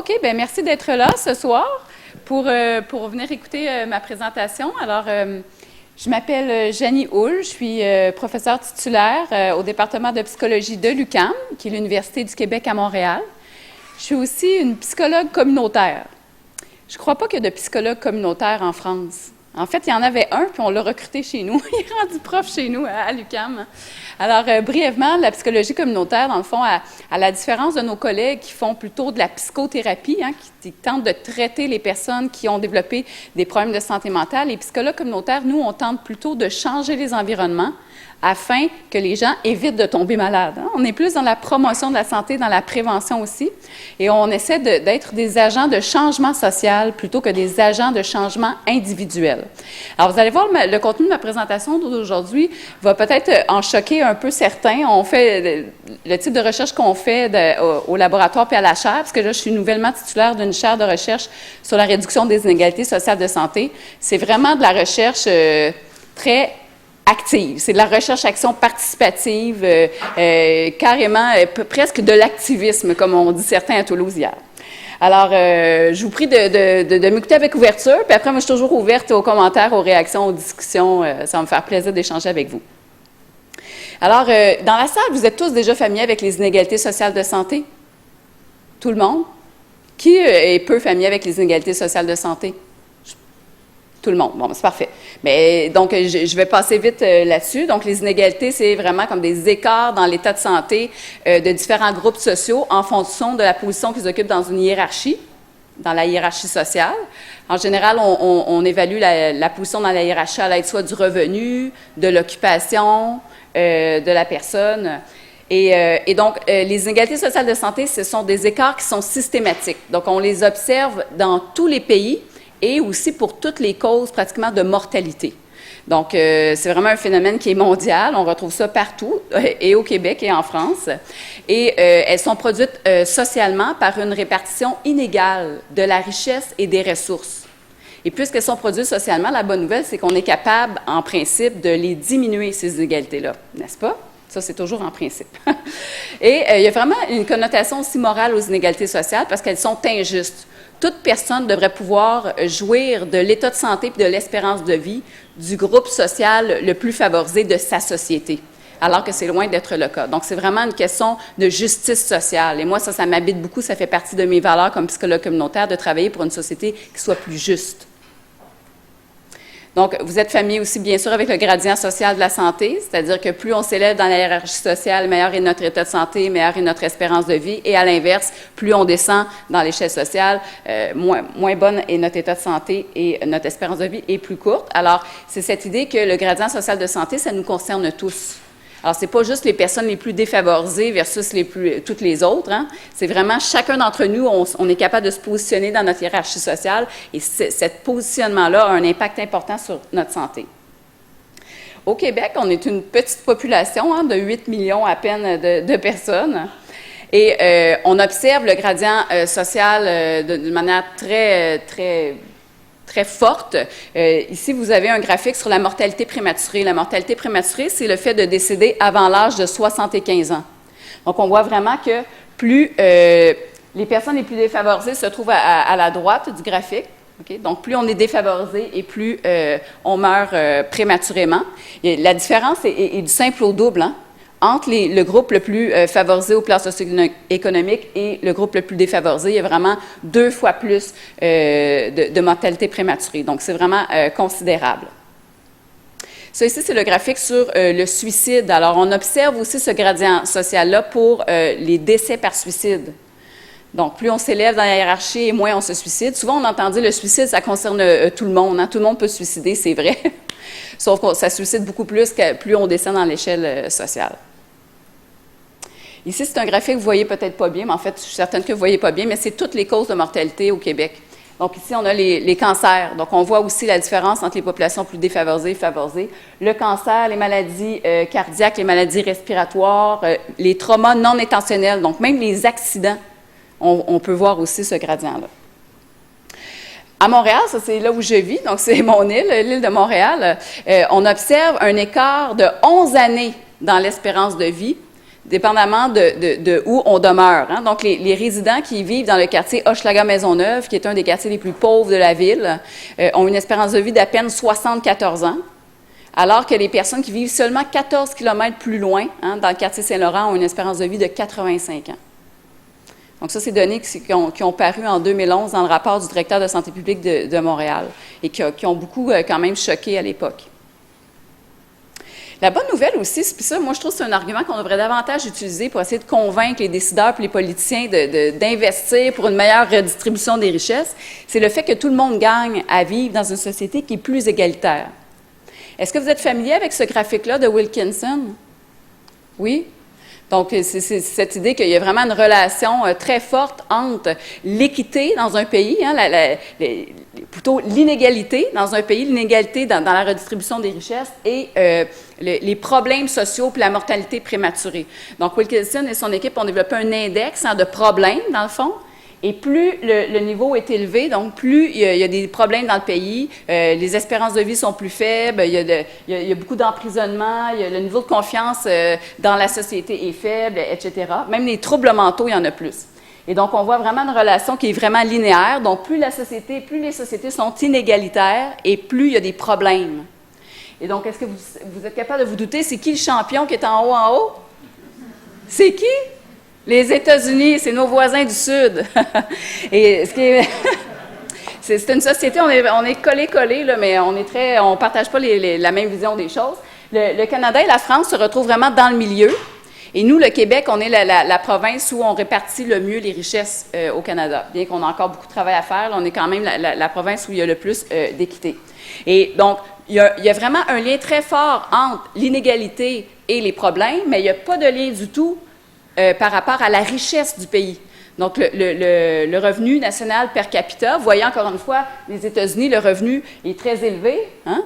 OK, bien merci d'être là ce soir pour venir écouter ma présentation. Alors, je m'appelle Janie Houle, je suis professeure titulaire au département de psychologie de l'UQAM, qui est l'Université du Québec à Montréal. Je suis aussi une psychologue communautaire. Je ne crois pas qu'il y a de psychologue communautaire en France. En fait, il y en avait un, puis on l'a recruté chez nous. Il est rendu prof chez nous, à l'UQAM. Alors, brièvement, la psychologie communautaire, dans le fond, à la différence de nos collègues qui font plutôt de la psychothérapie, qui tentent de traiter les personnes qui ont développé des problèmes de santé mentale, les psychologues communautaires, nous, on tente plutôt de changer les environnements afin que les gens évitent de tomber malades. On est plus dans la promotion de la santé, dans la prévention aussi, et on essaie d'être des agents de changement social plutôt que des agents de changement individuel. Alors, vous allez voir, le contenu de ma présentation d'aujourd'hui va peut-être en choquer un peu certains. On fait le type de recherche qu'on fait au laboratoire puis à la chaire, parce que là, je suis nouvellement titulaire d'une chaire de recherche sur la réduction des inégalités sociales de santé. C'est vraiment de la recherche très active. C'est de la recherche-action participative, carrément, presque de l'activisme, comme on dit certains à Toulouse hier. Alors, je vous prie de m'écouter avec ouverture, puis après, moi, je suis toujours ouverte aux commentaires, aux réactions, aux discussions. Ça va me faire plaisir d'échanger avec vous. Alors, dans la salle, vous êtes tous déjà familiers avec les inégalités sociales de santé? Tout le monde? Qui est peu familier avec les inégalités sociales de santé? Tout le monde. Bon, c'est parfait. Mais donc, je vais passer vite là-dessus. Donc, les inégalités, c'est vraiment comme des écarts dans l'état de santé de différents groupes sociaux en fonction de la position qu'ils occupent dans une hiérarchie, dans la hiérarchie sociale. En général, on évalue la position dans la hiérarchie à l'aide soit du revenu, de l'occupation, de la personne. Et donc, les inégalités sociales de santé, ce sont des écarts qui sont systématiques. Donc, on les observe dans tous les pays, et aussi pour toutes les causes pratiquement de mortalité. Donc, c'est vraiment un phénomène qui est mondial. On retrouve ça partout, et au Québec et en France. Et elles sont produites socialement par une répartition inégale de la richesse et des ressources. Et puisqu'elles sont produites socialement, la bonne nouvelle, c'est qu'on est capable, en principe, de les diminuer, ces inégalités-là, n'est-ce pas? Ça, c'est toujours en principe. Et il y a vraiment une connotation aussi morale aux inégalités sociales parce qu'elles sont injustes. Toute personne devrait pouvoir jouir de l'état de santé et de l'espérance de vie du groupe social le plus favorisé de sa société, alors que c'est loin d'être le cas. Donc, c'est vraiment une question de justice sociale. Et moi, ça m'habite beaucoup, ça fait partie de mes valeurs comme psychologue communautaire de travailler pour une société qui soit plus juste. Donc, vous êtes familier aussi, bien sûr, avec le gradient social de la santé, c'est-à-dire que plus on s'élève dans la hiérarchie sociale, meilleur est notre état de santé, meilleure est notre espérance de vie, et à l'inverse, plus on descend dans l'échelle sociale, moins bonne est notre état de santé et notre espérance de vie est plus courte. Alors, c'est cette idée que le gradient social de santé, ça nous concerne tous. Alors, ce n'est pas juste les personnes les plus défavorisées versus toutes les autres. C'est vraiment chacun d'entre nous, on est capable de se positionner dans notre hiérarchie sociale et ce positionnement-là a un impact important sur notre santé. Au Québec, on est une petite population de 8 millions à peine de personnes. Et on observe le gradient social d'une manière très forte. Ici, vous avez un graphique sur la mortalité prématurée. La mortalité prématurée, c'est le fait de décéder avant l'âge de 75 ans. Donc, on voit vraiment que plus les personnes les plus défavorisées se trouvent à la droite du graphique. Okay? Donc, plus on est défavorisé et plus on meurt prématurément. Et la différence est du simple au double, entre le groupe le plus favorisé au plan socio-économique et le groupe le plus défavorisé, il y a vraiment 2 fois plus de mortalité prématurée. Donc, c'est vraiment considérable. Ça ici, c'est le graphique sur le suicide. Alors, on observe aussi ce gradient social-là pour les décès par suicide. Donc, plus on s'élève dans la hiérarchie et moins on se suicide. Souvent, on entend dire le suicide, ça concerne tout le monde. Tout le monde peut se suicider, c'est vrai. Sauf que ça suicide beaucoup plus on descend dans l'échelle sociale. Ici, c'est un graphique que vous ne voyez peut-être pas bien, mais en fait, je suis certaine que vous ne voyez pas bien, mais c'est toutes les causes de mortalité au Québec. Donc, ici, on a les cancers. Donc, on voit aussi la différence entre les populations plus défavorisées et favorisées. Le cancer, les maladies cardiaques, les maladies respiratoires, les traumas non intentionnels, donc même les accidents, on peut voir aussi ce gradient-là. À Montréal, ça c'est là où je vis, donc c'est mon île, l'île de Montréal, on observe un écart de 11 années dans l'espérance de vie dépendamment de où on demeure. Hein. Donc, les résidents qui vivent dans le quartier Hochelaga-Maisonneuve, qui est un des quartiers les plus pauvres de la ville, ont une espérance de vie d'à peine 74 ans, alors que les personnes qui vivent seulement 14 km plus loin, hein, dans le quartier Saint-Laurent, ont une espérance de vie de 85 ans. Donc, ça, c'est des données qui ont paru en 2011 dans le rapport du directeur de santé publique de Montréal et qui ont beaucoup, quand même, choqué à l'époque. La bonne nouvelle aussi, puis ça, moi, je trouve que c'est un argument qu'on devrait davantage utiliser pour essayer de convaincre les décideurs et les politiciens d'investir pour une meilleure redistribution des richesses, c'est le fait que tout le monde gagne à vivre dans une société qui est plus égalitaire. Est-ce que vous êtes familier avec ce graphique-là de Wilkinson? Oui? Donc, c'est cette idée qu'il y a vraiment une relation très forte entre l'équité dans un pays, hein, plutôt l'inégalité dans un pays, l'inégalité dans la redistribution des richesses et les problèmes sociaux puis la mortalité prématurée. Donc, Wilkinson et son équipe ont développé un index de problèmes, dans le fond. Et plus le niveau est élevé, donc plus il y a des problèmes dans le pays, les espérances de vie sont plus faibles, il y a beaucoup d'emprisonnement, le niveau de confiance dans la société est faible, etc. Même les troubles mentaux, il y en a plus. Et donc, on voit vraiment une relation qui est vraiment linéaire. Donc, plus les sociétés sont inégalitaires et plus il y a des problèmes. Et donc, est-ce que vous êtes capable de vous douter, c'est qui le champion qui est en haut? C'est qui? Les États-Unis, c'est nos voisins du Sud. Et ce qui est... c'est une société, on est collés, là, mais on ne partage pas la même vision des choses. Le Canada et la France se retrouvent vraiment dans le milieu. Et nous, le Québec, on est la province où on répartit le mieux les richesses au Canada. Bien qu'on a encore beaucoup de travail à faire, là, on est quand même la province où il y a le plus d'équité. Et donc, il y a vraiment un lien très fort entre l'inégalité et les problèmes, mais il n'y a pas de lien du tout par rapport à la richesse du pays. Donc, le revenu national per capita, vous voyez encore une fois, les États-Unis, le revenu est très élevé, hein?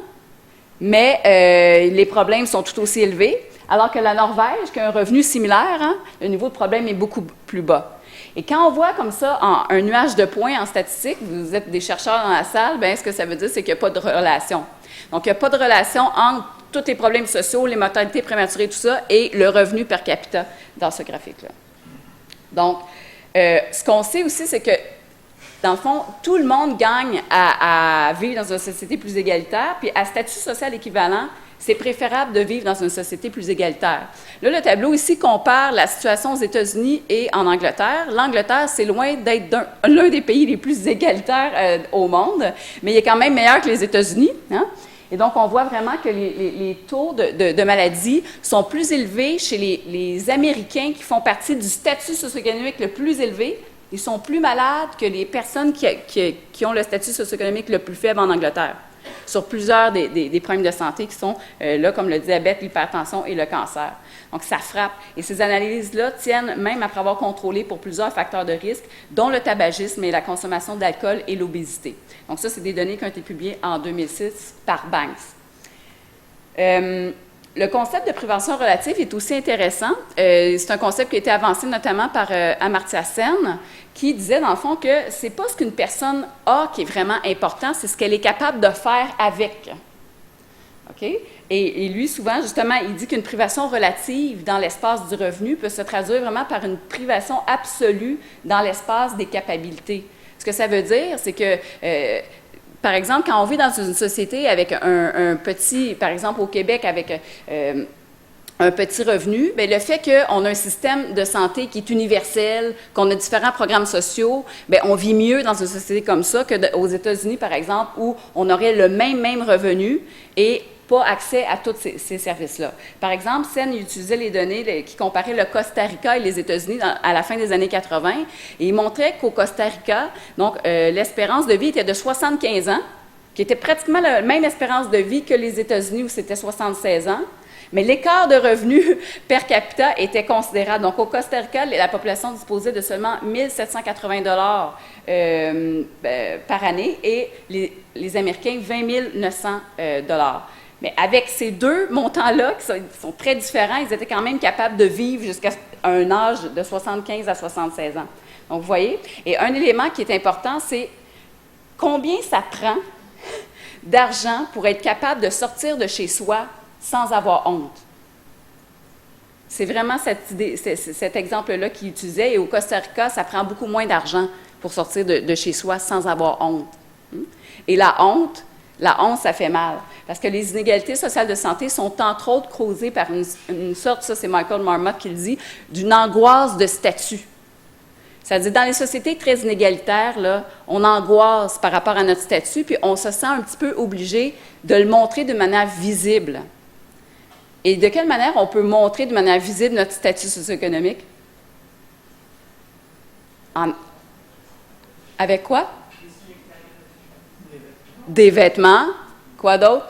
Mais les problèmes sont tout aussi élevés, alors que la Norvège, qui a un revenu similaire, hein, le niveau de problème est beaucoup plus bas. Et quand on voit comme ça un nuage de points en statistique, vous êtes des chercheurs dans la salle, bien, ce que ça veut dire, c'est qu'il n'y a pas de relation. Donc, il n'y a pas de relation entre tous les problèmes sociaux, les mortalités prématurées, tout ça, et le revenu per capita dans ce graphique-là. Donc, ce qu'on sait aussi, c'est que, dans le fond, tout le monde gagne à vivre dans une société plus égalitaire, puis à statut social équivalent, c'est préférable de vivre dans une société plus égalitaire. Là, le tableau ici compare la situation aux États-Unis et en Angleterre. L'Angleterre, c'est loin d'être l'un des pays les plus égalitaires au monde, mais il est quand même meilleur que les États-Unis, hein? Et donc, on voit vraiment que les taux de maladie sont plus élevés chez les Américains qui font partie du statut socio-économique le plus élevé. Ils sont plus malades que les personnes qui ont le statut socio-économique le plus faible en Angleterre, sur plusieurs des problèmes de santé qui sont là, comme le diabète, l'hypertension et le cancer. Donc, ça frappe. Et ces analyses-là tiennent même après avoir contrôlé pour plusieurs facteurs de risque, dont le tabagisme et la consommation d'alcool et l'obésité. Donc, ça, c'est des données qui ont été publiées en 2006 par Banks. Le concept de prévention relative est aussi intéressant. C'est un concept qui a été avancé notamment par Amartya Sen, qui disait, dans le fond, que c'est pas ce qu'une personne a qui est vraiment important, c'est ce qu'elle est capable de faire avec. OK? Et lui, souvent, justement, il dit qu'une privation relative dans l'espace du revenu peut se traduire vraiment par une privation absolue dans l'espace des capacités. Ce que ça veut dire, c'est que... par exemple, quand on vit dans une société avec un petit, par exemple au Québec, avec un petit revenu, bien, le fait qu'on a un système de santé qui est universel, qu'on a différents programmes sociaux, bien, on vit mieux dans une société comme ça qu'aux États-Unis, par exemple, où on aurait le même revenu et pas accès à tous ces services-là. Par exemple, Sen utilisait les données qui comparaient le Costa Rica et les États-Unis à la fin des années 80, et il montrait qu'au Costa Rica, donc l'espérance de vie était de 75 ans, qui était pratiquement la même espérance de vie que les États-Unis où c'était 76 ans, mais l'écart de revenus per capita était considérable. Donc, au Costa Rica, la population disposait de seulement 1 780 par année et les Américains, 20 900 Mais avec ces deux montants-là, qui sont très différents, ils étaient quand même capables de vivre jusqu'à un âge de 75 à 76 ans. Donc, vous voyez, et un élément qui est important, c'est combien ça prend d'argent pour être capable de sortir de chez soi sans avoir honte. C'est vraiment cette idée, cet exemple-là qu'il utilisait. Et au Costa Rica, ça prend beaucoup moins d'argent pour sortir de chez soi sans avoir honte. Et la honte, ça fait mal. Parce que les inégalités sociales de santé sont entre autres causées par une sorte, ça c'est Michael Marmot qui le dit, d'une angoisse de statut. C'est-à-dire, dans les sociétés très inégalitaires, là, on angoisse par rapport à notre statut, puis on se sent un petit peu obligé de le montrer de manière visible. Et de quelle manière on peut montrer de manière visible notre statut socio-économique? Avec quoi? Des vêtements. Quoi d'autre?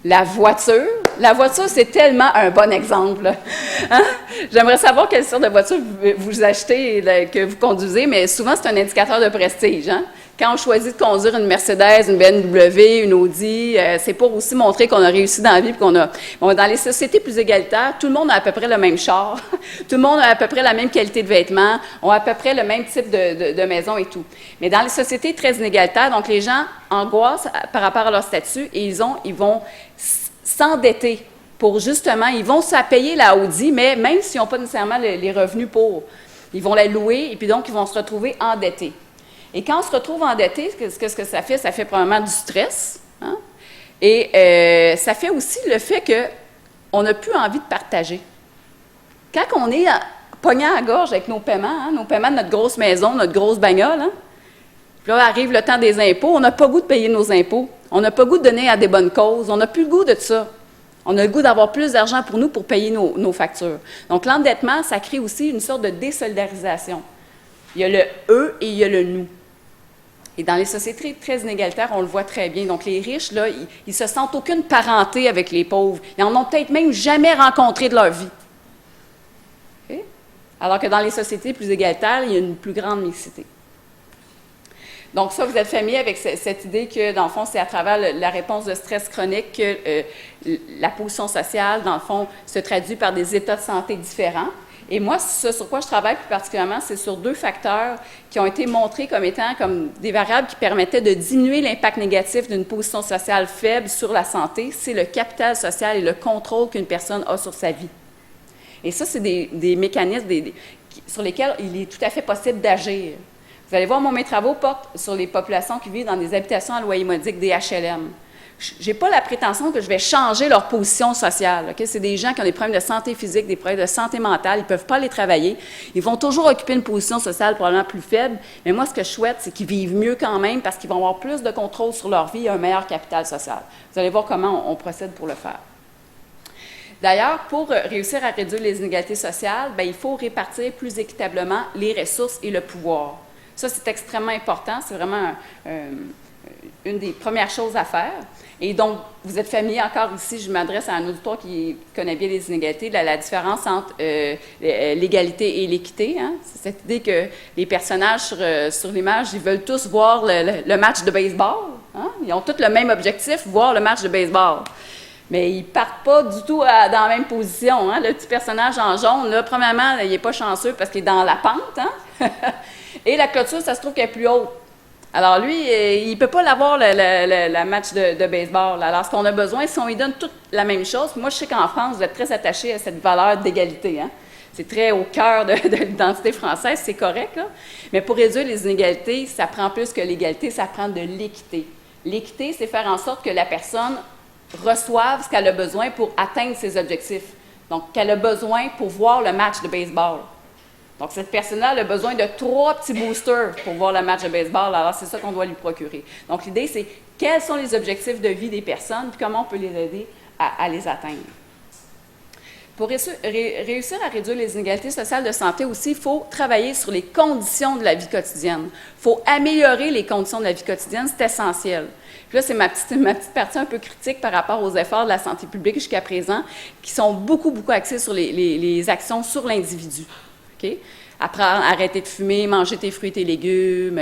La voiture. La voiture, c'est tellement un bon exemple. Hein? J'aimerais savoir quelle sorte de voiture vous achetez, que vous conduisez, mais souvent, c'est un indicateur de prestige. Hein? Quand on choisit de conduire une Mercedes, une BMW, une Audi, c'est pour aussi montrer qu'on a réussi dans la vie. Qu'on a... Bon, dans les sociétés plus égalitaires, tout le monde a à peu près le même char, tout le monde a à peu près la même qualité de vêtements, ont à peu près le même type de maison et tout. Mais dans les sociétés très inégalitaires, donc les gens angoissent par rapport à leur statut et ils vont s'endetter pour justement, ils vont se payer la Audi, mais même s'ils n'ont pas nécessairement les revenus pour, ils vont la louer et puis donc ils vont se retrouver endettés. Et quand on se retrouve endetté, qu'est-ce que ça fait? Ça fait probablement du stress. Hein? Et ça fait aussi le fait qu'on n'a plus envie de partager. Quand on est pogné à la gorge avec nos paiements de notre grosse maison, notre grosse bagnole, hein? Puis là arrive le temps des impôts, on n'a pas le goût de payer nos impôts, on n'a pas le goût de donner à des bonnes causes, on n'a plus le goût de ça. On a le goût d'avoir plus d'argent pour nous pour payer nos factures. Donc l'endettement, ça crée aussi une sorte de désolidarisation. Il y a le « eux » et il y a le « nous ». Et dans les sociétés très inégalitaires, on le voit très bien. Donc, les riches, là, ils se sentent aucune parenté avec les pauvres. Ils n'en ont peut-être même jamais rencontré de leur vie. Okay? Alors que dans les sociétés plus égalitaires, il y a une plus grande mixité. Donc, ça, vous êtes familier avec cette idée que, dans le fond, c'est à travers la réponse de stress chronique que la position sociale, dans le fond, se traduit par des états de santé différents. Et moi, ce sur quoi je travaille plus particulièrement, c'est sur 2 facteurs qui ont été montrés comme étant comme des variables qui permettaient de diminuer l'impact négatif d'une position sociale faible sur la santé. C'est le capital social et le contrôle qu'une personne a sur sa vie. Et ça, c'est des mécanismes sur lesquels il est tout à fait possible d'agir. Vous allez voir, mes travaux portent sur les populations qui vivent dans des habitations à loyer modique, des HLM. Je n'ai pas la prétention que je vais changer leur position sociale. Okay? C'est des gens qui ont des problèmes de santé physique, des problèmes de santé mentale, ils ne peuvent pas aller travailler. Ils vont toujours occuper une position sociale probablement plus faible, mais moi, ce que je souhaite, c'est qu'ils vivent mieux quand même parce qu'ils vont avoir plus de contrôle sur leur vie et un meilleur capital social. Vous allez voir comment on procède pour le faire. D'ailleurs, pour réussir à réduire les inégalités sociales, il faut répartir plus équitablement les ressources et le pouvoir. Ça, c'est extrêmement important. C'est vraiment une des premières choses à faire. Et donc, vous êtes familier encore ici, je m'adresse à un auditoire qui connaît bien les inégalités, la différence entre l'égalité et l'équité. Hein? C'est cette idée que les personnages sur l'image, ils veulent tous voir le match de baseball. Hein? Ils ont tous le même objectif, voir le match de baseball. Mais ils ne partent pas du tout dans la même position. Hein? Le petit personnage en jaune, là, premièrement, il n'est pas chanceux parce qu'il est dans la pente. Hein? Et la clôture, ça se trouve qu'elle est plus haute. Alors lui, il ne peut pas l'avoir, le match de baseball. Alors ce qu'on a besoin, si on lui donne toute la même chose, moi je sais qu'en France, vous êtes très attachés à cette valeur d'égalité. Hein? C'est très au cœur de l'identité française, c'est correct. Là. Mais pour réduire les inégalités, ça prend plus que l'égalité, ça prend de l'équité. L'équité, c'est faire en sorte que la personne reçoive ce qu'elle a besoin pour atteindre ses objectifs. Donc, qu'elle a besoin pour voir le match de baseball. Donc, cette personne-là a besoin de 3 petits boosters pour voir le match de baseball. Alors, c'est ça qu'on doit lui procurer. Donc, l'idée, c'est quels sont les objectifs de vie des personnes, puis comment on peut les aider à les atteindre. Pour réussir à réduire les inégalités sociales de santé aussi, il faut travailler sur les conditions de la vie quotidienne. Il faut améliorer les conditions de la vie quotidienne, c'est essentiel. Puis là, c'est ma petite partie un peu critique par rapport aux efforts de la santé publique jusqu'à présent, qui sont beaucoup axés sur les actions sur l'individu. Okay? Apprendre, arrêter de fumer, manger tes fruits et tes légumes,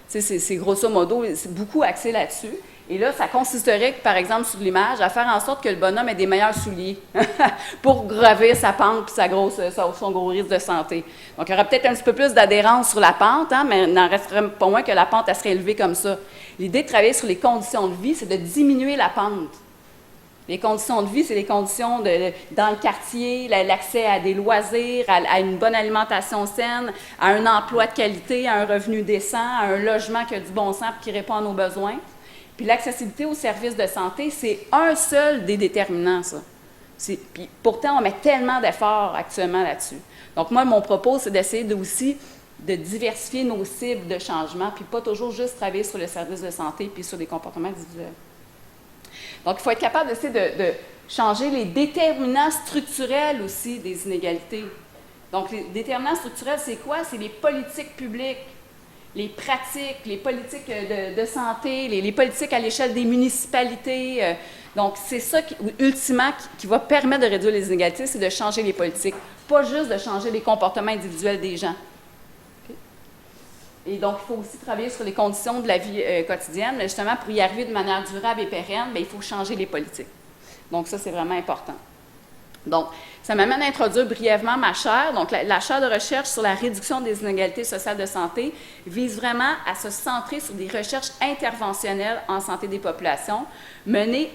c'est grosso modo, c'est beaucoup axé là-dessus. Et là, ça consisterait, par exemple, sur l'image, à faire en sorte que le bonhomme ait des meilleurs souliers pour gravir sa pente et son gros risque de santé. Donc, il y aurait peut-être un petit peu plus d'adhérence sur la pente, hein, mais il n'en resterait pas moins que la pente, elle serait élevée comme ça. L'idée de travailler sur les conditions de vie, c'est de diminuer la pente. Les conditions de vie, c'est les conditions dans le quartier, l'accès à des loisirs, à une bonne alimentation saine, à un emploi de qualité, à un revenu décent, à un logement qui a du bon sens et qui répond à nos besoins. Puis l'accessibilité aux services de santé, c'est un seul des déterminants, ça. Puis pourtant, on met tellement d'efforts actuellement là-dessus. Donc moi, mon propos, c'est d'essayer aussi de diversifier nos cibles de changement, puis pas toujours juste travailler sur le service de santé puis sur des comportements individuels. Donc, il faut être capable d'essayer de changer les déterminants structurels aussi des inégalités. Donc, les déterminants structurels, c'est quoi? C'est les politiques publiques, les pratiques, les politiques de santé, les politiques à l'échelle des municipalités. Donc, c'est ça, ultimement, qui va permettre de réduire les inégalités, c'est de changer les politiques, pas juste de changer les comportements individuels des gens. Et donc, il faut aussi travailler sur les conditions de la vie quotidienne, mais justement, pour y arriver de manière durable et pérenne, bien, il faut changer les politiques. Donc, ça, c'est vraiment important. Donc, ça m'amène à introduire brièvement ma chaire. Donc, la chaire de recherche sur la réduction des inégalités sociales de santé vise vraiment à se centrer sur des recherches interventionnelles en santé des populations menées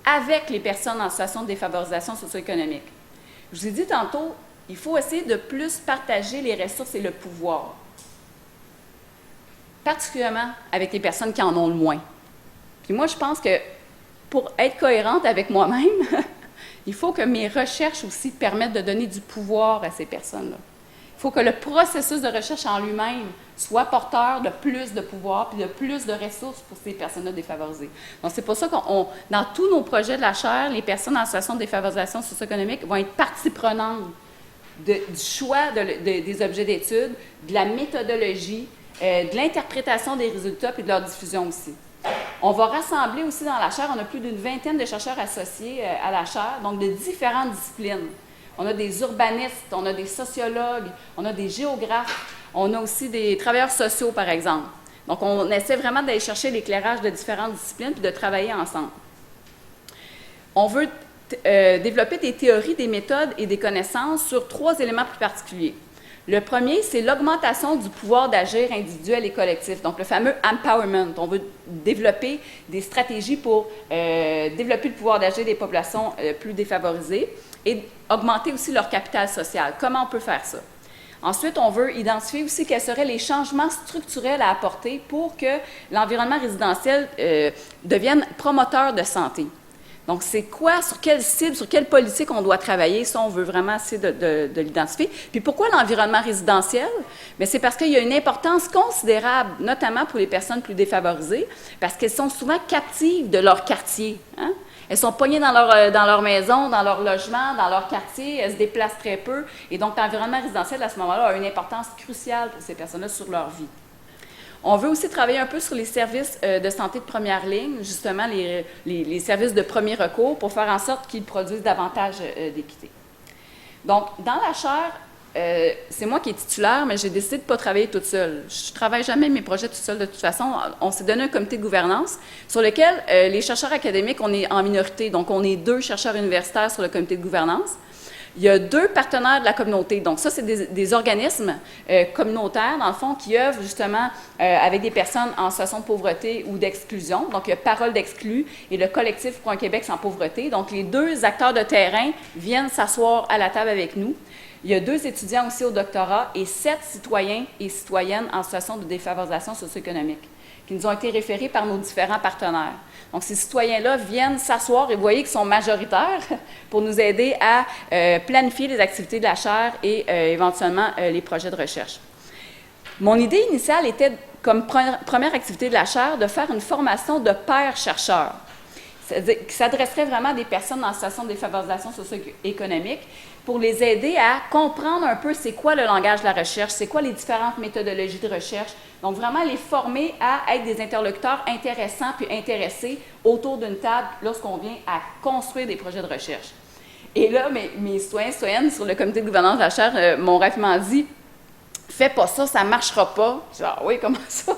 avec les personnes en situation de défavorisation socio-économique. Je vous ai dit tantôt, il faut essayer de plus partager les ressources et le pouvoir, particulièrement avec les personnes qui en ont le moins. Puis moi, je pense que pour être cohérente avec moi-même, il faut que mes recherches aussi permettent de donner du pouvoir à ces personnes-là. Il faut que le processus de recherche en lui-même soit porteur de plus de pouvoir puis de plus de ressources pour ces personnes-là défavorisées. Donc, c'est pour ça qu'on, dans tous nos projets de la chaire, les personnes en situation de défavorisation socio-économique vont être partie prenante du choix des objets d'étude, de la méthodologie, de l'interprétation des résultats puis de leur diffusion aussi. On va rassembler aussi dans la chaire, on a plus d'une vingtaine de chercheurs associés à la chaire, donc de différentes disciplines. On a des urbanistes, on a des sociologues, on a des géographes, on a aussi des travailleurs sociaux, par exemple. Donc, on essaie vraiment d'aller chercher l'éclairage de différentes disciplines puis de travailler ensemble. On veut développer des théories, des méthodes et des connaissances sur 3 éléments plus particuliers. Le premier, c'est l'augmentation du pouvoir d'agir individuel et collectif, donc le fameux empowerment. On veut développer des stratégies pour développer le pouvoir d'agir des populations plus défavorisées et augmenter aussi leur capital social. Comment on peut faire ça? Ensuite, on veut identifier aussi quels seraient les changements structurels à apporter pour que l'environnement résidentiel devienne promoteur de santé. Donc, c'est quoi, sur quelle cible, sur quelle politique on doit travailler? Ça, on veut vraiment essayer de l'identifier. Puis, pourquoi l'environnement résidentiel? Bien, c'est parce qu'il y a une importance considérable, notamment pour les personnes plus défavorisées, parce qu'elles sont souvent captives de leur quartier. Hein? Elles sont pognées dans leur maison, dans leur logement, dans leur quartier, elles se déplacent très peu. Et donc, l'environnement résidentiel, à ce moment-là, a une importance cruciale pour ces personnes-là sur leur vie. On veut aussi travailler un peu sur les services de santé de première ligne, justement les services de premier recours, pour faire en sorte qu'ils produisent davantage d'équité. Donc, dans la chaire, c'est moi qui est titulaire, mais j'ai décidé de ne pas travailler toute seule. Je ne travaille jamais mes projets toute seule de toute façon. On s'est donné un comité de gouvernance sur lequel les chercheurs académiques, on est en minorité. Donc, on est 2 chercheurs universitaires sur le comité de gouvernance. Il y a 2 partenaires de la communauté. Donc, ça, c'est des organismes communautaires, dans le fond, qui œuvrent justement avec des personnes en situation de pauvreté ou d'exclusion. Donc, il y a Parole d'exclus et le collectif pour un Québec sans pauvreté. Donc, les 2 acteurs de terrain viennent s'asseoir à la table avec nous. Il y a 2 étudiants aussi au doctorat et 7 citoyens et citoyennes en situation de défavorisation socio-économique qui nous ont été référés par nos différents partenaires. Donc, ces citoyens-là viennent s'asseoir et vous voyez qu'ils sont majoritaires pour nous aider à planifier les activités de la chaire et éventuellement les projets de recherche. Mon idée initiale était, comme première activité de la chaire, de faire une formation de pairs chercheurs, qui s'adresserait vraiment à des personnes en situation de défavorisation socio-économique pour les aider à comprendre un peu c'est quoi le langage de la recherche, c'est quoi les différentes méthodologies de recherche. Donc, vraiment les former à être des interlocuteurs intéressants puis intéressés autour d'une table lorsqu'on vient à construire des projets de recherche. Et là, mes citoyens et citoyennes sur le comité de gouvernance de la chaire m'ont rapidement dit « Fais pas ça, ça ne marchera pas. » Je dis « Ah oui, comment ça? »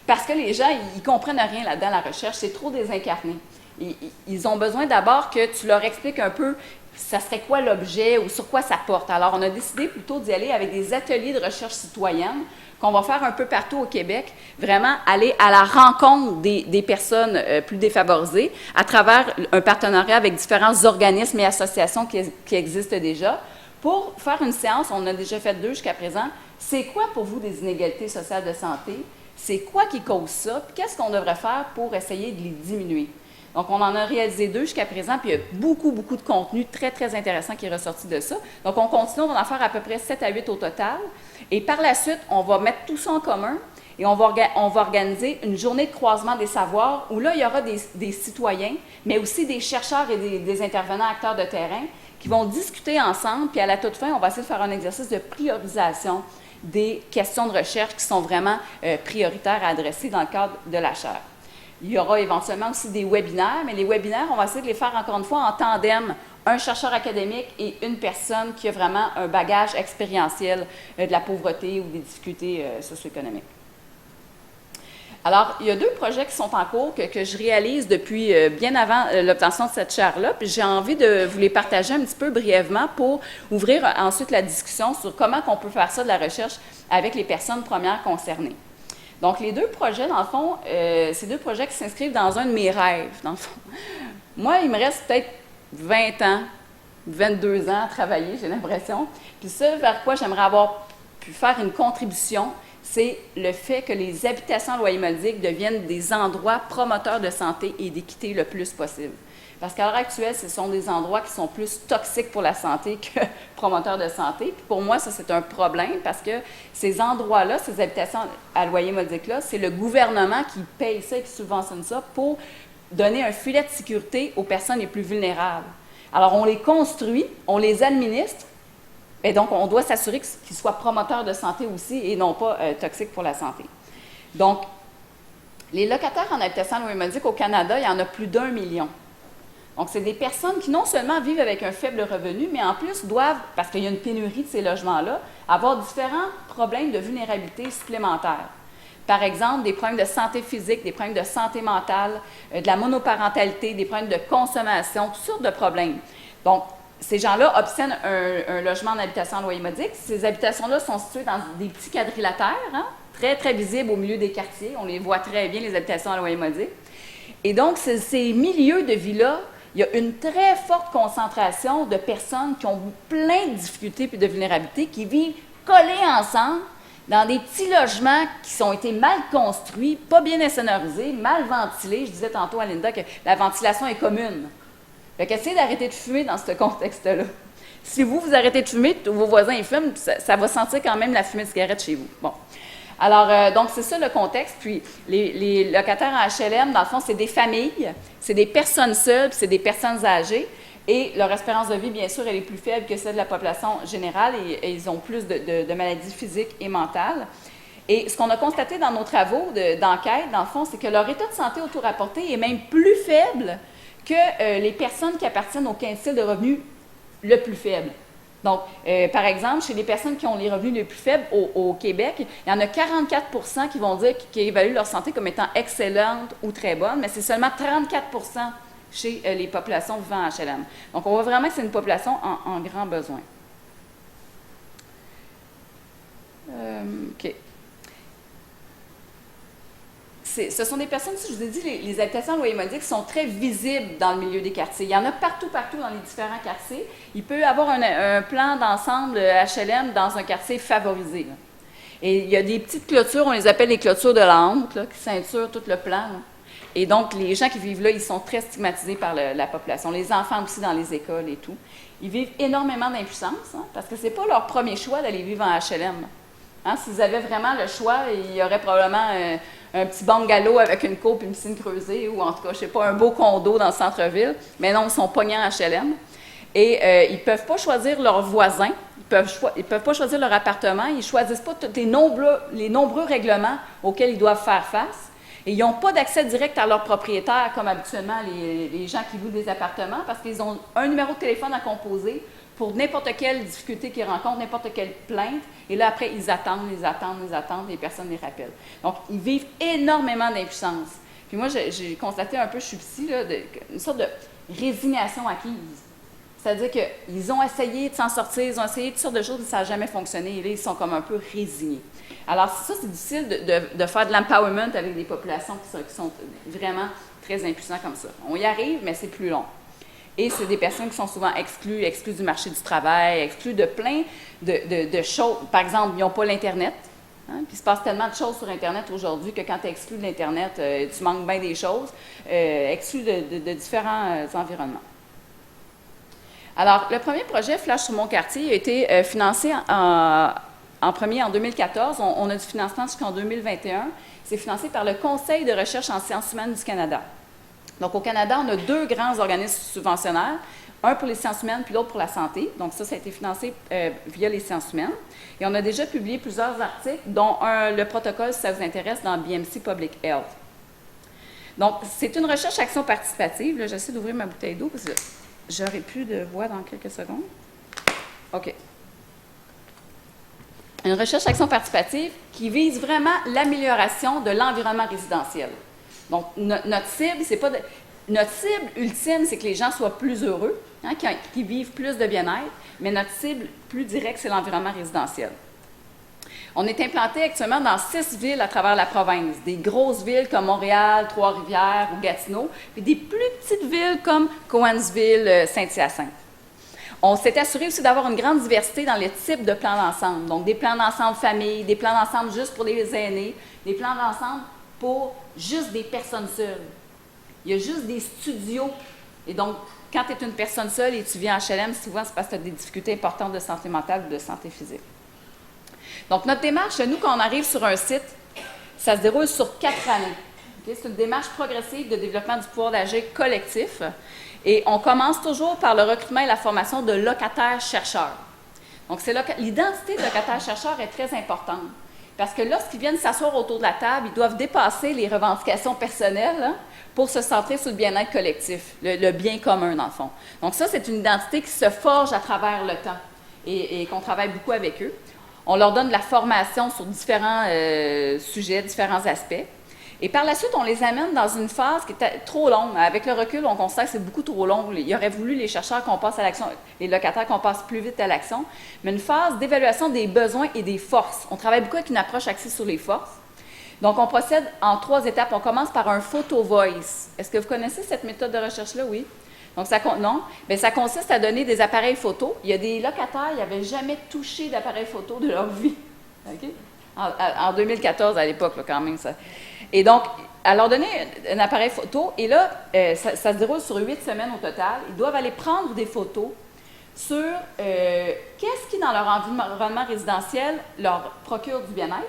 Parce que les gens, ils ne comprennent rien là-dedans, la recherche, c'est trop désincarné. Ils ont besoin d'abord que tu leur expliques un peu ça serait quoi l'objet ou sur quoi ça porte. Alors, on a décidé plutôt d'y aller avec des ateliers de recherche citoyenne qu'on va faire un peu partout au Québec, vraiment aller à la rencontre des personnes plus défavorisées à travers un partenariat avec différents organismes et associations qui existent déjà. Pour faire une séance, on a déjà fait 2 jusqu'à présent. C'est quoi pour vous des inégalités sociales de santé? C'est quoi qui cause ça? Puis qu'est-ce qu'on devrait faire pour essayer de les diminuer? Donc, on en a réalisé 2 jusqu'à présent, puis il y a beaucoup, beaucoup de contenu très, très intéressant qui est ressorti de ça. Donc, on continue, on va en faire à peu près 7 à 8 au total. Et par la suite, on va mettre tout ça en commun et on va organiser une journée de croisement des savoirs où là, il y aura des citoyens, mais aussi des chercheurs et des intervenants acteurs de terrain qui vont discuter ensemble, puis à la toute fin, on va essayer de faire un exercice de priorisation des questions de recherche qui sont vraiment prioritaires à adresser dans le cadre de la chaire. Il y aura éventuellement aussi des webinaires, mais les webinaires, on va essayer de les faire encore une fois en tandem, un chercheur académique et une personne qui a vraiment un bagage expérientiel de la pauvreté ou des difficultés socio-économiques. Alors, il y a 2 projets qui sont en cours que je réalise depuis bien avant l'obtention de cette chaire-là, puis j'ai envie de vous les partager un petit peu brièvement pour ouvrir ensuite la discussion sur comment on peut faire ça de la recherche avec les personnes premières concernées. Donc, les 2 projets, dans le fond, c'est 2 projets qui s'inscrivent dans un de mes rêves, dans le fond. Moi, il me reste peut-être 20 ans, 22 ans à travailler, j'ai l'impression. Puis ça, vers quoi j'aimerais avoir pu faire une contribution, c'est le fait que les habitations à loyer modique deviennent des endroits promoteurs de santé et d'équité le plus possible. Parce qu'à l'heure actuelle, ce sont des endroits qui sont plus toxiques pour la santé que promoteurs de santé. Puis pour moi, ça, c'est un problème parce que ces endroits-là, ces habitations à loyer modique-là, c'est le gouvernement qui paye ça et qui subventionne ça pour donner un filet de sécurité aux personnes les plus vulnérables. Alors, on les construit, on les administre, et donc on doit s'assurer qu'ils soient promoteurs de santé aussi et non pas toxiques pour la santé. Donc, les locataires en habitation à loyer modique au Canada, il y en a plus d'1 million. Donc, c'est des personnes qui non seulement vivent avec un faible revenu, mais en plus doivent, parce qu'il y a une pénurie de ces logements-là, avoir différents problèmes de vulnérabilité supplémentaires. Par exemple, des problèmes de santé physique, des problèmes de santé mentale, de la monoparentalité, des problèmes de consommation, toutes sortes de problèmes. Donc, ces gens-là obtiennent un logement en habitation en loyer modique. Ces habitations-là sont situées dans des petits quadrilatères, hein, très, très visibles au milieu des quartiers. On les voit très bien, les habitations en loyer modique. Et donc, ces milieux de vie-là, il y a une très forte concentration de personnes qui ont plein de difficultés et de vulnérabilités, qui vivent collées ensemble dans des petits logements qui ont été mal construits, pas bien insonorisés, mal ventilés. Je disais tantôt à Linda que la ventilation est commune. Fait qu'essayez d'arrêter de fumer dans ce contexte-là. Si vous arrêtez de fumer, vos voisins ils fument, ça va sentir quand même la fumée de cigarette chez vous. Bon. Alors, donc, c'est ça le contexte. Puis, les locataires en HLM, dans le fond, c'est des familles, c'est des personnes seules, puis c'est des personnes âgées. Et leur espérance de vie, bien sûr, elle est plus faible que celle de la population générale et ils ont plus de maladies physiques et mentales. Et ce qu'on a constaté dans nos travaux d'enquête, dans le fond, c'est que leur état de santé auto-rapporté est même plus faible que les personnes qui appartiennent au quintile de revenus le plus faible. Donc, par exemple, chez les personnes qui ont les revenus les plus faibles au Québec, il y en a 44 qui vont dire qu'ils évaluent leur santé comme étant excellente ou très bonne, mais c'est seulement 34 chez les populations vivant en HLM. Donc, on voit vraiment que c'est une population en grand besoin. OK. Ce sont des personnes, si je vous ai dit, les habitations à loyer modique sont très visibles dans le milieu des quartiers. Il y en a partout dans les différents quartiers. Il peut y avoir un plan d'ensemble HLM dans un quartier favorisé, là. Et il y a des petites clôtures, on les appelle les clôtures de la honte, là, qui ceinturent tout le plan, là. Et donc, les gens qui vivent là, ils sont très stigmatisés par la population. Les enfants aussi dans les écoles et tout. Ils vivent énormément d'impuissance, hein, parce que ce n'est pas leur premier choix d'aller vivre en HLM. Hein, s'ils avaient vraiment le choix, il y aurait probablement un petit bungalow avec une cour et une piscine creusée, ou en tout cas, je ne sais pas, un beau condo dans le centre-ville. Mais non, ils sont pognés en HLM. Et ils ne peuvent pas choisir leurs voisins, ils peuvent pas choisir leur appartement, ils ne choisissent pas tous les nombreux règlements auxquels ils doivent faire face. Et ils n'ont pas d'accès direct à leur propriétaire, comme habituellement les gens qui louent des appartements, parce qu'ils ont un numéro de téléphone à composer pour n'importe quelle difficulté qu'ils rencontrent, n'importe quelle plainte. Et là, après, ils attendent, les personnes les rappellent. Donc, ils vivent énormément d'impuissance. Puis moi, j'ai constaté un peu, je suis ici, là, une sorte de résignation acquise. C'est-à-dire qu'ils ont essayé de s'en sortir, ils ont essayé toutes sortes de choses, mais ça n'a jamais fonctionné. Et là, ils sont comme un peu résignés. Alors, ça, c'est difficile de faire de l'empowerment avec des populations qui sont vraiment très impuissants comme ça. On y arrive, mais c'est plus long. Et c'est des personnes qui sont souvent exclues du marché du travail, exclues de plein de choses. Par exemple, ils n'ont pas l'Internet. Hein? Puis il se passe tellement de choses sur Internet aujourd'hui que quand tu es exclu de l'Internet, tu manques bien des choses, exclu de différents environnements. Alors, le premier projet Flash sur mon quartier a été financé en premier en 2014. On a du financement jusqu'en 2021. C'est financé par le Conseil de recherche en sciences humaines du Canada. Donc, au Canada, on a 2 grands organismes subventionnaires, un pour les sciences humaines puis l'autre pour la santé. Donc, ça a été financé via les sciences humaines. Et on a déjà publié plusieurs articles, dont le protocole, si ça vous intéresse, dans BMC Public Health. Donc, c'est une recherche-action participative. Là, j'essaie d'ouvrir ma bouteille d'eau parce que j'aurai plus de voix dans quelques secondes. OK. Une recherche-action participative qui vise vraiment l'amélioration de l'environnement résidentiel. Donc, notre cible, c'est pas notre cible ultime, c'est que les gens soient plus heureux, hein, qu'ils vivent plus de bien-être, mais notre cible plus directe, c'est l'environnement résidentiel. On est implanté actuellement dans 6 villes à travers la province, des grosses villes comme Montréal, Trois-Rivières ou Gatineau, puis des plus petites villes comme Cowansville, Saint-Hyacinthe. On s'est assuré aussi d'avoir une grande diversité dans les types de plans d'ensemble, donc des plans d'ensemble famille, des plans d'ensemble juste pour les aînés, des plans d'ensemble pour juste des personnes seules. Il y a juste des studios. Et donc, quand tu es une personne seule et tu vis en HLM, souvent, c'est parce que tu as des difficultés importantes de santé mentale ou de santé physique. Donc, notre démarche, nous, quand on arrive sur un site, ça se déroule sur 4 années. Okay? C'est une démarche progressive de développement du pouvoir d'agir collectif. Et on commence toujours par le recrutement et la formation de locataires-chercheurs. Donc, l'identité de locataire-chercheur est très importante. Parce que lorsqu'ils viennent s'asseoir autour de la table, ils doivent dépasser les revendications personnelles, hein, pour se centrer sur le bien-être collectif, le bien commun, dans le fond. Donc ça, c'est une identité qui se forge à travers le temps et qu'on travaille beaucoup avec eux. On leur donne de la formation sur différents sujets, différents aspects. Et par la suite, on les amène dans une phase qui était trop longue. Avec le recul, on constate que c'est beaucoup trop long. Il aurait voulu, les chercheurs, qu'on passe à l'action, les locataires, qu'on passe plus vite à l'action. Mais une phase d'évaluation des besoins et des forces. On travaille beaucoup avec une approche axée sur les forces. Donc, on procède en 3 étapes. On commence par un photo voice. Est-ce que vous connaissez cette méthode de recherche-là? Oui. Donc, non. Bien, ça consiste à donner des appareils photo. Il y a des locataires qui n'avaient jamais touché d'appareil photo de leur vie. OK? En 2014, à l'époque, là, quand même, ça. Et donc, à leur donner un appareil photo, et là, ça se déroule sur 8 semaines au total. Ils doivent aller prendre des photos sur qu'est-ce qui, dans leur environnement résidentiel, leur procure du bien-être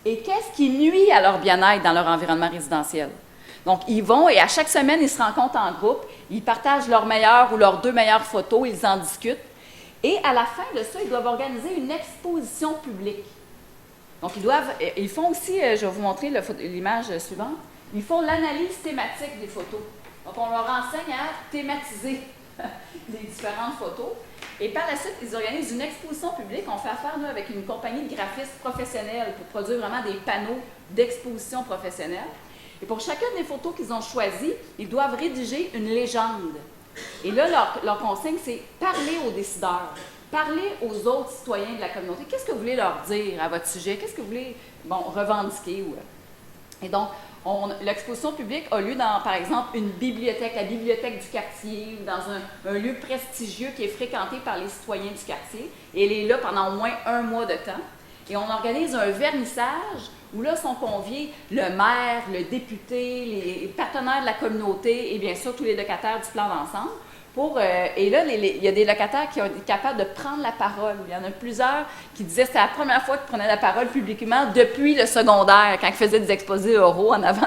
et qu'est-ce qui nuit à leur bien-être dans leur environnement résidentiel. Donc, ils vont, et à chaque semaine, ils se rencontrent en groupe, ils partagent leurs meilleures ou leurs 2 meilleures photos, ils en discutent. Et à la fin de ça, ils doivent organiser une exposition publique. Donc, ils font aussi, je vais vous montrer l'image suivante, ils font l'analyse thématique des photos. Donc, on leur enseigne à thématiser les différentes photos. Et par la suite, ils organisent une exposition publique. On fait affaire, nous, avec une compagnie de graphistes professionnels pour produire vraiment des panneaux d'exposition professionnelle. Et pour chacune des photos qu'ils ont choisies, ils doivent rédiger une légende. Et là, leur consigne, c'est parler aux décideurs. Parlez aux autres citoyens de la communauté. Qu'est-ce que vous voulez leur dire à votre sujet? Qu'est-ce que vous voulez revendiquer? Et donc, l'exposition publique a lieu dans, par exemple, une bibliothèque, la bibliothèque du quartier, ou dans un lieu prestigieux qui est fréquenté par les citoyens du quartier. Et elle est là pendant au moins 1 mois de temps. Et on organise un vernissage où là sont conviés le maire, le député, les partenaires de la communauté et bien sûr tous les locataires du plan d'ensemble. Et là, il y a des locataires qui ont été capables de prendre la parole. Il y en a plusieurs qui disaient que c'était la première fois qu'ils prenaient la parole publiquement depuis le secondaire, quand ils faisaient des exposés oraux en avant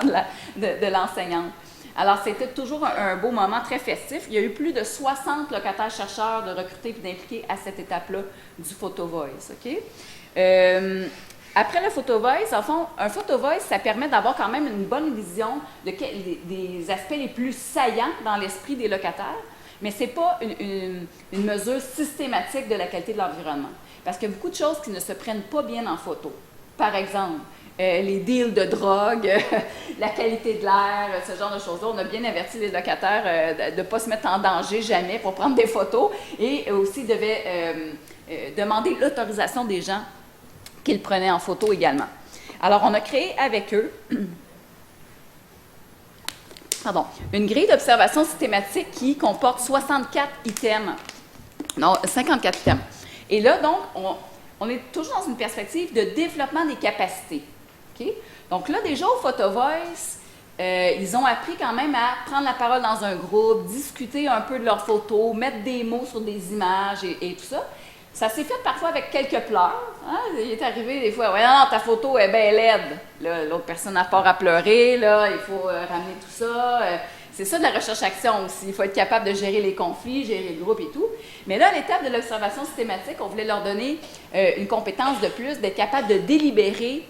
de l'enseignante. Alors, c'était toujours un beau moment très festif. Il y a eu plus de 60 locataires-chercheurs de recruter et d'impliquer à cette étape-là du Photo Voice. OK? Après le Photo Voice, en fond, un Photo Voice, ça permet d'avoir quand même une bonne vision des aspects les plus saillants dans l'esprit des locataires. Mais ce n'est pas une mesure systématique de la qualité de l'environnement. Parce qu'il y a beaucoup de choses qui ne se prennent pas bien en photo. Par exemple, les deals de drogue, la qualité de l'air, ce genre de choses-là. On a bien averti les locataires de ne pas se mettre en danger jamais pour prendre des photos et aussi devait demander l'autorisation des gens qu'ils prenaient en photo également. Alors, on a créé avec eux une grille d'observation systématique qui comporte 64 items. Non, 54 items. Et là, donc, on est toujours dans une perspective de développement des capacités. Okay? Donc là, déjà au PhotoVoice, ils ont appris quand même à prendre la parole dans un groupe, discuter un peu de leurs photos, mettre des mots sur des images et tout ça. Ça s'est fait parfois avec quelques pleurs. Hein? Il est arrivé des fois, « Ouais, non, ta photo est bien laide. » L'autre personne a part à pleurer, là, il faut ramener tout ça. C'est ça de la recherche-action aussi. Il faut être capable de gérer les conflits, gérer le groupe et tout. Mais là, à l'étape de l'observation systématique, on voulait leur donner une compétence de plus, d'être capable de délibérer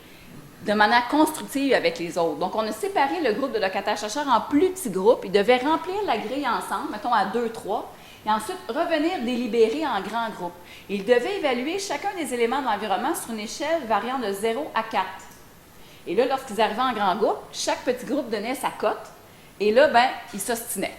de manière constructive avec les autres. Donc, on a séparé le groupe de locataires-chercheurs en plus petits groupes. Ils devaient remplir la grille ensemble, mettons à 2, 3, et ensuite revenir délibérer en grands groupes. Ils devaient évaluer chacun des éléments de l'environnement sur une échelle variant de 0 à 4. Et là, lorsqu'ils arrivaient en grand groupe, chaque petit groupe donnait sa cote. Et là, ben, ils s'ostinaient.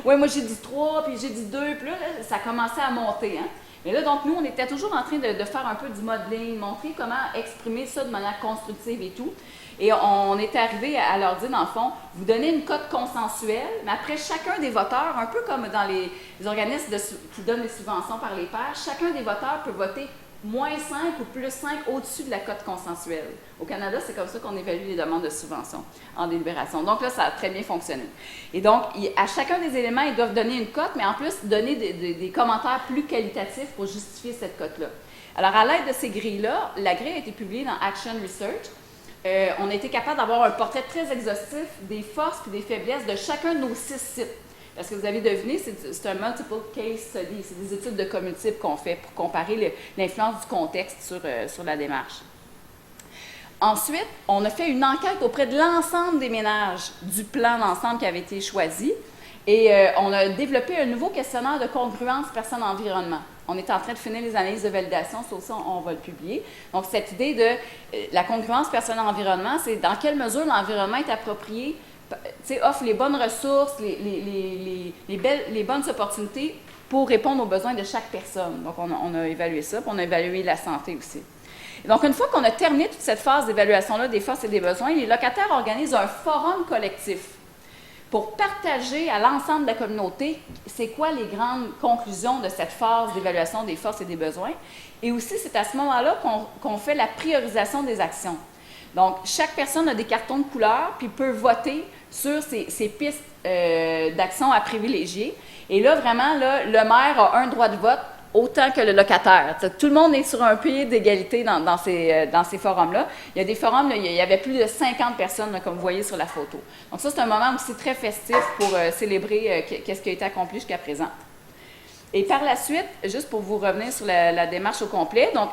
Oui, moi, j'ai dit 3, puis j'ai dit 2, puis là, ça commençait à monter. Hein? Mais là, donc, nous, on était toujours en train de faire un peu du modeling, montrer comment exprimer ça de manière constructive et tout. Et on est arrivé à leur dire, dans le fond, vous donnez une cote consensuelle, mais après, chacun des voteurs, un peu comme dans les organismes qui donnent des subventions par les pairs, chacun des voteurs peut voter moins 5 ou plus 5 au-dessus de la cote consensuelle. Au Canada, c'est comme ça qu'on évalue les demandes de subvention en délibération. Donc là, ça a très bien fonctionné. Et donc, à chacun des éléments, ils doivent donner une cote, mais en plus, donner des commentaires plus qualitatifs pour justifier cette cote-là. Alors, à l'aide de ces grilles-là, la grille a été publiée dans Action Research. On a été capable d'avoir un portrait très exhaustif des forces et des faiblesses de chacun de nos 6 sites. Parce que vous avez deviné, c'est un multiple case study, c'est des études de cas multiples qu'on fait pour comparer l'influence du contexte sur la démarche. Ensuite, on a fait une enquête auprès de l'ensemble des ménages du plan d'ensemble qui avait été choisi et on a développé un nouveau questionnaire de congruence personne-environnement. On est en train de finir les analyses de validation, ça aussi, on va le publier. Donc, cette idée de la congruence personne-environnement, c'est dans quelle mesure l'environnement est approprié, offre les bonnes ressources, les bonnes opportunités pour répondre aux besoins de chaque personne. Donc, on a évalué ça, puis on a évalué la santé aussi. Et donc, une fois qu'on a terminé toute cette phase d'évaluation-là des forces et des besoins, les locataires organisent un forum collectif pour partager à l'ensemble de la communauté c'est quoi les grandes conclusions de cette phase d'évaluation des forces et des besoins. Et aussi, c'est à ce moment-là qu'on fait la priorisation des actions. Donc, chaque personne a des cartons de couleur, puis peut voter sur ces pistes d'action à privilégier. Et là, vraiment, là, le maire a un droit de vote autant que le locataire. Tout le monde est sur un pied d'égalité dans ces forums-là. Il y a des forums, là, il y avait plus de 50 personnes, là, comme vous voyez sur la photo. Donc ça, c'est un moment aussi très festif pour célébrer qu'est-ce qui a été accompli jusqu'à présent. Et par la suite, juste pour vous revenir sur la démarche au complet, donc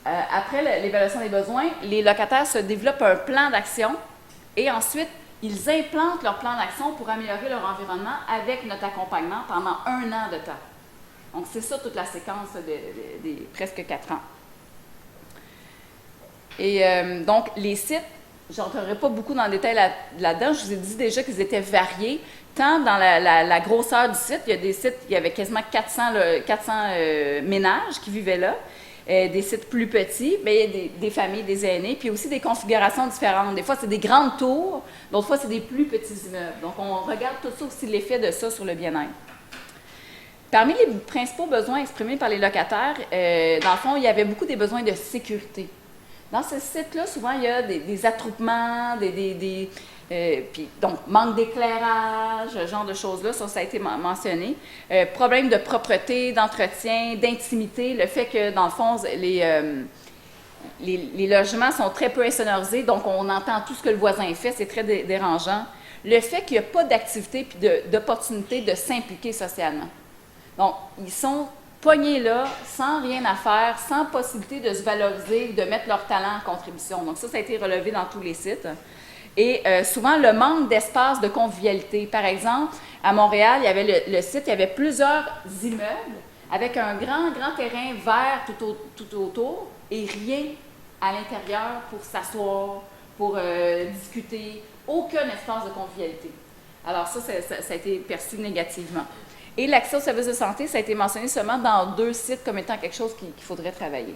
après l'évaluation des besoins, les locataires se développent un plan d'action et ensuite, ils implantent leur plan d'action pour améliorer leur environnement avec notre accompagnement pendant 1 an de temps. Donc, c'est ça toute la séquence des presque 4 ans. Et donc, les sites, je n'entrerai pas beaucoup dans le détail là-dedans, je vous ai dit déjà qu'ils étaient variés, tant dans la grosseur du site, il y a des sites, il y avait quasiment 400 ménages qui vivaient là, des sites plus petits, mais il y a des familles, des aînés, puis aussi des configurations différentes. Des fois, c'est des grandes tours, d'autres fois, c'est des plus petits immeubles. Donc, on regarde tout ça aussi, l'effet de ça sur le bien-être. Parmi les principaux besoins exprimés par les locataires, dans le fond, il y avait beaucoup des besoins de sécurité. Dans ce site-là, souvent, il y a des attroupements, puis, donc, manque d'éclairage, ce genre de choses-là, ça a été mentionné. Problèmes de propreté, d'entretien, d'intimité, le fait que, dans le fond, les logements sont très peu insonorisés, donc on entend tout ce que le voisin fait, c'est très dérangeant. Le fait qu'il n'y a pas d'activité puis d'opportunité de s'impliquer socialement. Donc, ils sont pognés là, sans rien à faire, sans possibilité de se valoriser, de mettre leur talent en contribution. Donc, ça a été relevé dans tous les sites. Et souvent, le manque d'espace de convivialité. Par exemple, à Montréal, il y avait le site, il y avait plusieurs immeubles avec un grand terrain vert tout autour et rien à l'intérieur pour s'asseoir, pour discuter, aucun espace de convivialité. Alors ça a été perçu négativement. Et l'accès aux services de santé, ça a été mentionné seulement dans 2 sites comme étant quelque chose qu'il faudrait travailler.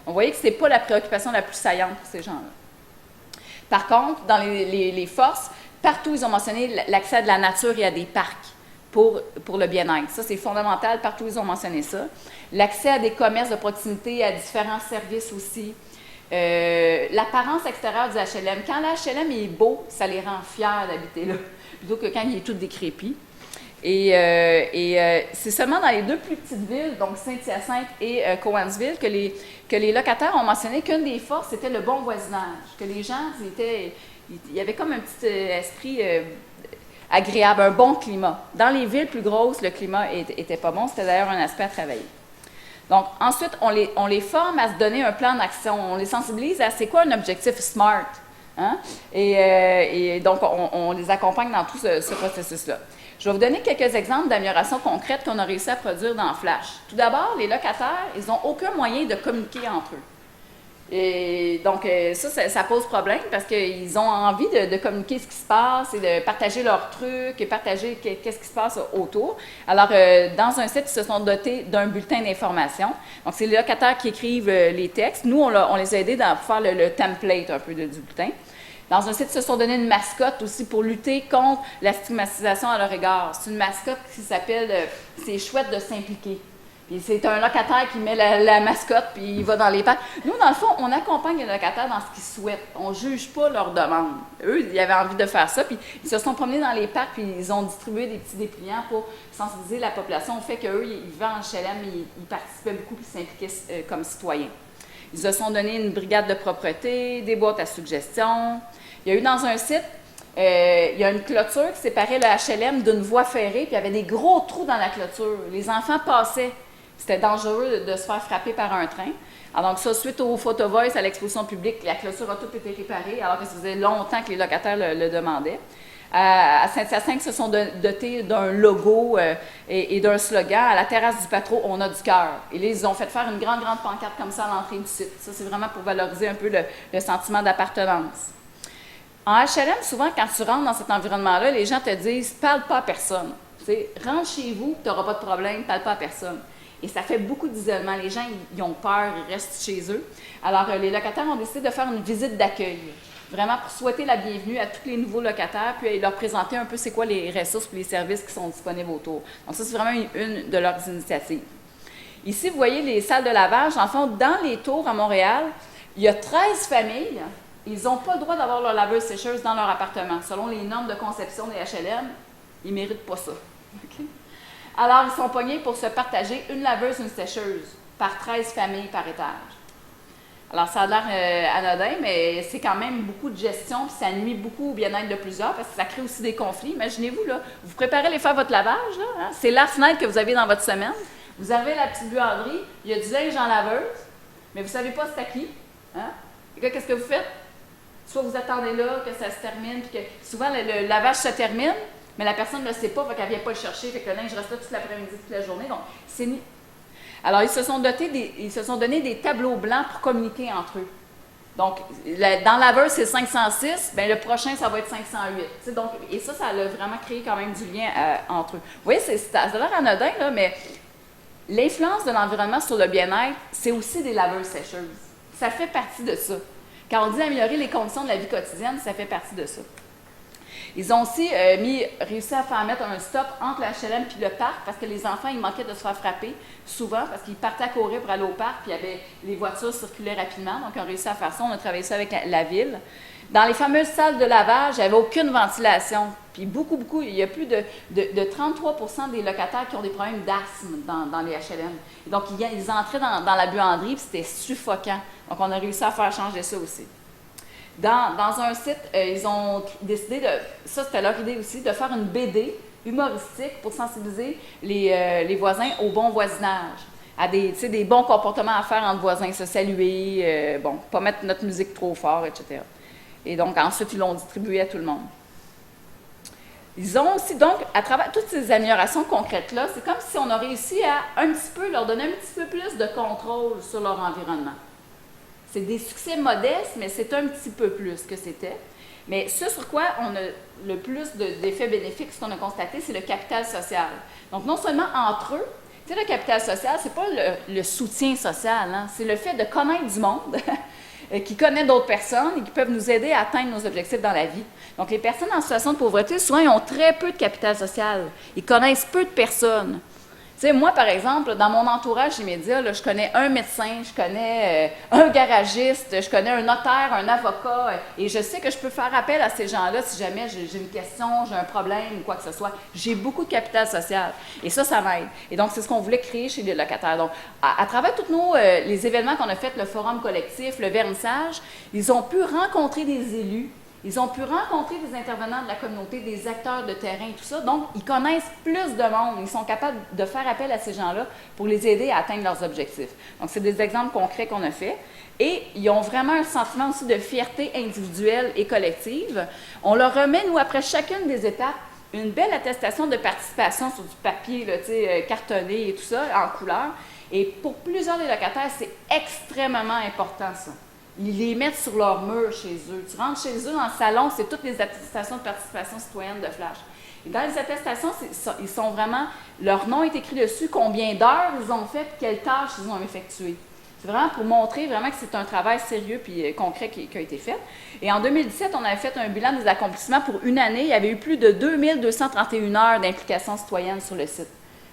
Donc, vous voyez que ce n'est pas la préoccupation la plus saillante pour ces gens-là. Par contre, dans les forces, partout, ils ont mentionné l'accès à de la nature et à des parcs pour le bien-être. Ça, c'est fondamental. Partout, ils ont mentionné ça. L'accès à des commerces de proximité, à différents services aussi. L'apparence extérieure du HLM. Quand l'HLM est beau, ça les rend fiers d'habiter là, plutôt que quand il est tout décrépit. Et c'est seulement dans les 2 plus petites villes, donc Saint-Hyacinthe et Cowansville, que les locataires ont mentionné qu'une des forces, c'était le bon voisinage, que les gens, il y avait comme un petit esprit agréable, un bon climat. Dans les villes plus grosses, le climat était pas bon, c'était d'ailleurs un aspect à travailler. Donc, ensuite, on les forme à se donner un plan d'action, on les sensibilise à c'est quoi un objectif SMART. Hein? Et donc, on les accompagne dans tout ce processus-là. Je vais vous donner quelques exemples d'améliorations concrètes qu'on a réussi à produire dans Flash. Tout d'abord, les locataires, ils n'ont aucun moyen de communiquer entre eux. Et donc, ça pose problème parce qu'ils ont envie de communiquer ce qui se passe et de partager leurs trucs et partager qu'est-ce qui se passe autour. Alors, dans un site, ils se sont dotés d'un bulletin d'information. Donc, c'est les locataires qui écrivent les textes. Nous, on les a aidés pour faire le template un peu du bulletin. Dans un site, ils se sont donné une mascotte aussi pour lutter contre la stigmatisation à leur égard. C'est une mascotte qui s'appelle « C'est chouette de s'impliquer ». Puis c'est un locataire qui met la mascotte, puis il va dans les parcs. Nous, dans le fond, on accompagne les locataires dans ce qu'ils souhaitent. On ne juge pas leurs demandes. Eux, ils avaient envie de faire ça, puis ils se sont promenés dans les parcs, puis ils ont distribué des petits dépliants pour sensibiliser la population au fait qu'eux, ils vivent en HLM, ils participaient beaucoup, puis s'impliquaient comme citoyens. Ils se sont donné une brigade de propreté, des boîtes à suggestions. Il y a eu dans un site, il y a une clôture qui séparait le HLM d'une voie ferrée, puis il y avait des gros trous dans la clôture. Les enfants passaient. C'était dangereux de se faire frapper par un train. Alors, donc ça, suite au photovoice, à l'exposition publique, la clôture a tout été réparée, alors que ça faisait longtemps que les locataires le demandaient. À Saint-Hyacinthe, ils se sont dotés d'un logo et d'un slogan. À la terrasse du Patro, on a du cœur. Et là, ils ont fait faire une grande pancarte comme ça à l'entrée du site. Ça, c'est vraiment pour valoriser un peu le sentiment d'appartenance. En HLM, souvent, quand tu rentres dans cet environnement-là, les gens te disent « parle pas à personne ». Rentre chez vous, tu n'auras pas de problème, parle pas à personne. Et ça fait beaucoup d'isolement. Les gens, ils ont peur, ils restent chez eux. Alors, les locataires ont décidé de faire une visite d'accueil, vraiment pour souhaiter la bienvenue à tous les nouveaux locataires, puis leur présenter un peu c'est quoi les ressources et les services qui sont disponibles autour. Donc ça, c'est vraiment une de leurs initiatives. Ici, vous voyez les salles de lavage. En fond, dans les tours à Montréal, il y a 13 familles. Ils n'ont pas le droit d'avoir leur laveuse sécheuse dans leur appartement. Selon les normes de conception des HLM, ils ne méritent pas ça. Okay? Alors, ils sont pognés pour se partager une laveuse et une sécheuse par 13 familles par étage. Alors, ça a l'air anodin, mais c'est quand même beaucoup de gestion, puis ça nuit beaucoup au bien-être de plusieurs, parce que ça crée aussi des conflits. Imaginez-vous, là, vous préparez aller faire votre lavage, là, hein? C'est la fenêtre que vous avez dans votre semaine. Vous avez la petite buanderie, il y a du linge en laveuse, mais vous ne savez pas c'est à qui. Hein? Et là, qu'est-ce que vous faites? Soit vous attendez là, que ça se termine, puis que souvent le lavage se termine, mais la personne ne le sait pas, fait qu'elle ne vient pas le chercher, fait que le linge reste là toute l'après-midi, toute la journée. Donc, c'est ni... Alors, ils se sont donné des tableaux blancs pour communiquer entre eux. Donc, dans laveuse, c'est 506, bien, le prochain, ça va être 508. Donc, et ça a vraiment créé quand même du lien entre eux. Vous voyez, ça a l'air anodin, là, mais l'influence de l'environnement sur le bien-être, c'est aussi des laveuses sécheuses. Ça fait partie de ça. Quand on dit améliorer les conditions de la vie quotidienne, ça fait partie de ça. Ils ont aussi réussi à faire mettre un stop entre la HLM et le parc parce que les enfants, ils manquaient de se faire frapper souvent parce qu'ils partaient à courir pour aller au parc puis les voitures circulaient rapidement. Donc, ils ont réussi à faire ça. On a travaillé ça avec la ville. Dans les fameuses salles de lavage, il n'y avait aucune ventilation. Puis beaucoup, il y a plus de 33% des locataires qui ont des problèmes d'asthme dans les HLM. Donc, ils entraient dans la buanderie puis c'était suffocant. Donc, on a réussi à faire changer ça aussi. Dans un site, ils ont décidé ça c'était leur idée aussi, de faire une BD humoristique pour sensibiliser les voisins au bon voisinage, à des bons comportements à faire entre voisins, se saluer, pas mettre notre musique trop fort, etc. Et donc ensuite, ils l'ont distribué à tout le monde. Ils ont aussi, donc, à travers toutes ces améliorations concrètes-là, c'est comme si on a réussi à un petit peu leur donner un petit peu plus de contrôle sur leur environnement. C'est des succès modestes, mais c'est un petit peu plus que c'était. Mais ce sur quoi on a le plus d'effets bénéfiques, ce qu'on a constaté, c'est le capital social. Donc, non seulement entre eux, tu sais, le capital social, c'est pas le soutien social, hein, c'est le fait de connaître du monde qui connaît d'autres personnes et qui peuvent nous aider à atteindre nos objectifs dans la vie. Donc, les personnes en situation de pauvreté, souvent, ils ont très peu de capital social. Ils connaissent peu de personnes. Tu sais, moi, par exemple, dans mon entourage immédiat, là, je connais un médecin, je connais un garagiste, je connais un notaire, un avocat, et je sais que je peux faire appel à ces gens-là si jamais j'ai une question, j'ai un problème ou quoi que ce soit. J'ai beaucoup de capital social, et ça m'aide. Et donc, c'est ce qu'on voulait créer chez les locataires. Donc, à travers tous les événements qu'on a fait, le forum collectif, le vernissage, ils ont pu rencontrer des élus. Ils ont pu rencontrer des intervenants de la communauté, des acteurs de terrain et tout ça. Donc, ils connaissent plus de monde. Ils sont capables de faire appel à ces gens-là pour les aider à atteindre leurs objectifs. Donc, c'est des exemples concrets qu'on a faits. Et ils ont vraiment un sentiment aussi de fierté individuelle et collective. On leur remet, nous, après chacune des étapes, une belle attestation de participation sur du papier, là, cartonné et tout ça, en couleur. Et pour plusieurs des locataires, c'est extrêmement important, ça. Ils les mettent sur leur mur chez eux. Tu rentres chez eux dans le salon, c'est toutes les attestations de participation citoyenne de Flash. Et dans les attestations, ils sont vraiment, leur nom est écrit dessus, combien d'heures ils ont fait, quelles tâches ils ont effectuées. C'est vraiment pour montrer vraiment que c'est un travail sérieux puis concret qui a été fait. Et en 2017, on avait fait un bilan des accomplissements pour une année. Il y avait eu plus de 2231 heures d'implication citoyenne sur le site.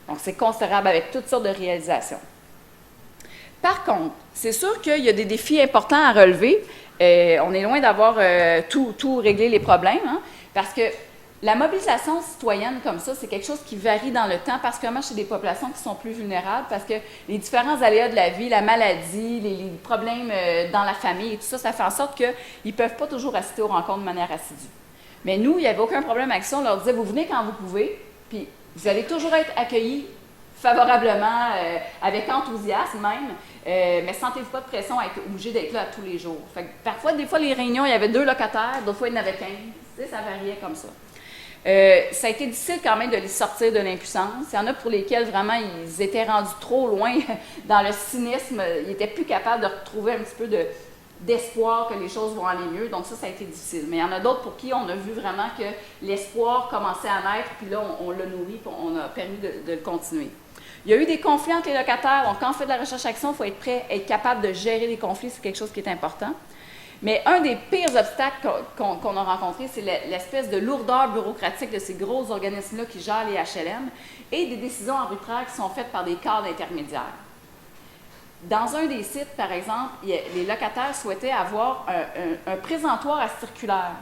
Donc, c'est considérable avec toutes sortes de réalisations. Par contre, c'est sûr qu'il y a des défis importants à relever. On est loin d'avoir tout réglé les problèmes, hein, parce que la mobilisation citoyenne comme ça, c'est quelque chose qui varie dans le temps, particulièrement chez des populations qui sont plus vulnérables, parce que les différents aléas de la vie, la maladie, les problèmes dans la famille et tout ça, ça fait en sorte qu'ils ne peuvent pas toujours assister aux rencontres de manière assidue. Mais nous, il n'y avait aucun problème avec ça. On leur disait, vous venez quand vous pouvez, puis vous allez toujours être accueillis favorablement, avec enthousiasme même, mais sentez-vous pas de pression à être obligé d'être là tous les jours. Fait que parfois, des fois, les réunions, il y avait 2 locataires, d'autres fois, il y en avait 15. Tu sais, ça variait comme ça. Ça a été difficile quand même de les sortir de l'impuissance. Il y en a pour lesquels, vraiment, ils étaient rendus trop loin dans le cynisme. Ils n'étaient plus capables de retrouver un petit peu d'espoir que les choses vont aller mieux. Donc ça a été difficile. Mais il y en a d'autres pour qui on a vu vraiment que l'espoir commençait à naître, puis là, on l'a nourri, puis on a permis de le continuer. Il y a eu des conflits entre les locataires. Donc, quand on fait de la recherche-action, il faut être prêt, être capable de gérer les conflits. C'est quelque chose qui est important. Mais un des pires obstacles qu'on a rencontrés, c'est l'espèce de lourdeur bureaucratique de ces gros organismes-là qui gèrent les HLM et des décisions arbitraires qui sont faites par des cadres intermédiaires. Dans un des sites, par exemple, les locataires souhaitaient avoir un présentoir à circulaire.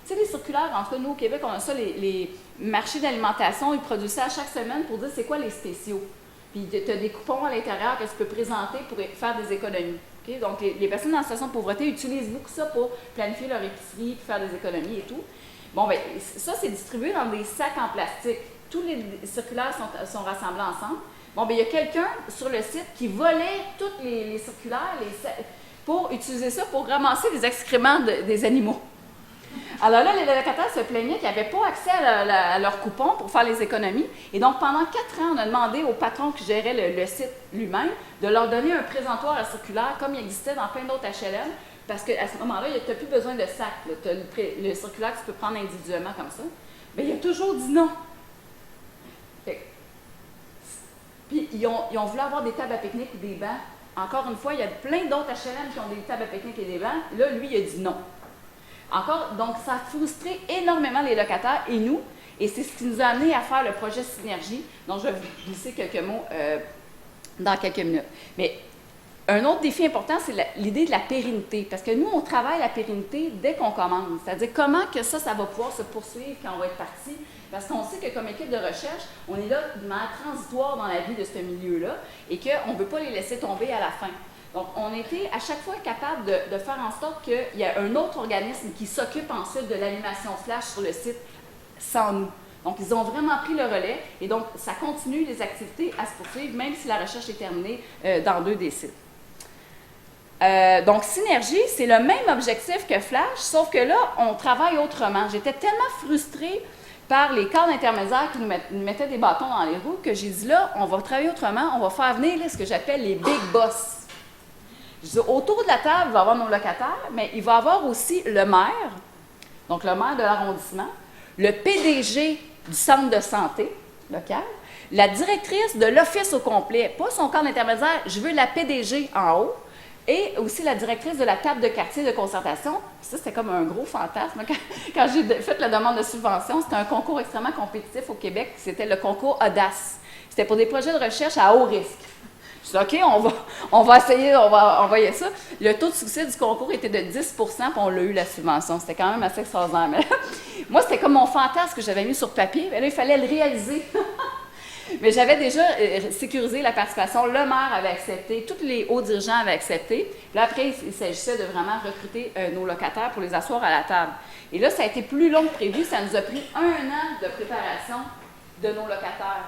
Tu sais, les circulaires, en tout cas, nous, au Québec, on a ça, les marchés d'alimentation, ils produisent ça à chaque semaine pour dire c'est quoi les spéciaux. Puis tu as des coupons à l'intérieur que tu peux présenter pour faire des économies. Okay? Donc, les personnes en situation de pauvreté utilisent beaucoup ça pour planifier leur épicerie, pour faire des économies et tout. Bon, bien, ça, c'est distribué dans des sacs en plastique. Tous les circulaires sont rassemblés ensemble. Bon, bien, il y a quelqu'un sur le site qui volait tous les circulaires pour utiliser ça pour ramasser les excréments des animaux. Alors là, les locataires se plaignaient qu'ils n'avaient pas accès à leurs coupons pour faire les économies. Et donc, pendant 4 ans, on a demandé au patron qui gérait le site lui-même de leur donner un présentoir à circulaire comme il existait dans plein d'autres HLM, parce qu'à ce moment-là, tu n'as plus besoin de sac. Tu as le circulaire que tu peux prendre individuellement comme ça. Mais il a toujours dit non. Puis, ils ont voulu avoir des tables à pique-nique ou des bancs. Encore une fois, il y a plein d'autres HLM qui ont des tables à pique-nique et des bancs. Là, lui, il a dit non. Encore, donc, ça a frustré énormément les locataires et nous, et c'est ce qui nous a amené à faire le projet Synergie, dont je vais vous glisser quelques mots dans quelques minutes. Mais un autre défi important, c'est l'idée de la pérennité, parce que nous, on travaille la pérennité dès qu'on commence, c'est-à-dire comment que ça va pouvoir se poursuivre quand on va être parti, parce qu'on sait que comme équipe de recherche, on est là de manière transitoire dans la vie de ce milieu-là, et qu'on ne veut pas les laisser tomber à la fin. Donc, on était à chaque fois capable de faire en sorte qu'il y ait un autre organisme qui s'occupe ensuite de l'animation flash sur le site sans nous. Donc, ils ont vraiment pris le relais et donc, ça continue les activités à se poursuivre, même si la recherche est terminée dans 2 des sites. Donc, Synergie, c'est le même objectif que Flash, sauf que là, on travaille autrement. J'étais tellement frustrée par les cadres intermédiaires qui nous mettaient des bâtons dans les roues que j'ai dit là, on va travailler autrement, on va faire venir là, ce que j'appelle les big boss. Je dis, autour de la table, il va y avoir nos locataires, mais il va y avoir aussi le maire, donc le maire de l'arrondissement, le PDG du centre de santé local, la directrice de l'office au complet, pas son corps d'intermédiaire, je veux la PDG en haut, et aussi la directrice de la table de quartier de concertation. Ça, c'était comme un gros fantasme. Quand j'ai fait la demande de subvention, c'était un concours extrêmement compétitif au Québec, c'était le concours Audace. C'était pour des projets de recherche à haut risque. Je dis, OK, on va essayer, on va envoyer ça. Le taux de succès du concours était de 10 puis on l'a eu, la subvention. C'était quand même assez extraordinaire. Mais moi, c'était comme mon fantasme que j'avais mis sur papier. Mais là, il fallait le réaliser. Mais j'avais déjà sécurisé la participation. Le maire avait accepté, tous les hauts dirigeants avaient accepté. Puis là, après, il s'agissait de vraiment recruter nos locataires pour les asseoir à la table. Et là, ça a été plus long que prévu. Ça nous a pris 1 an de préparation de nos locataires.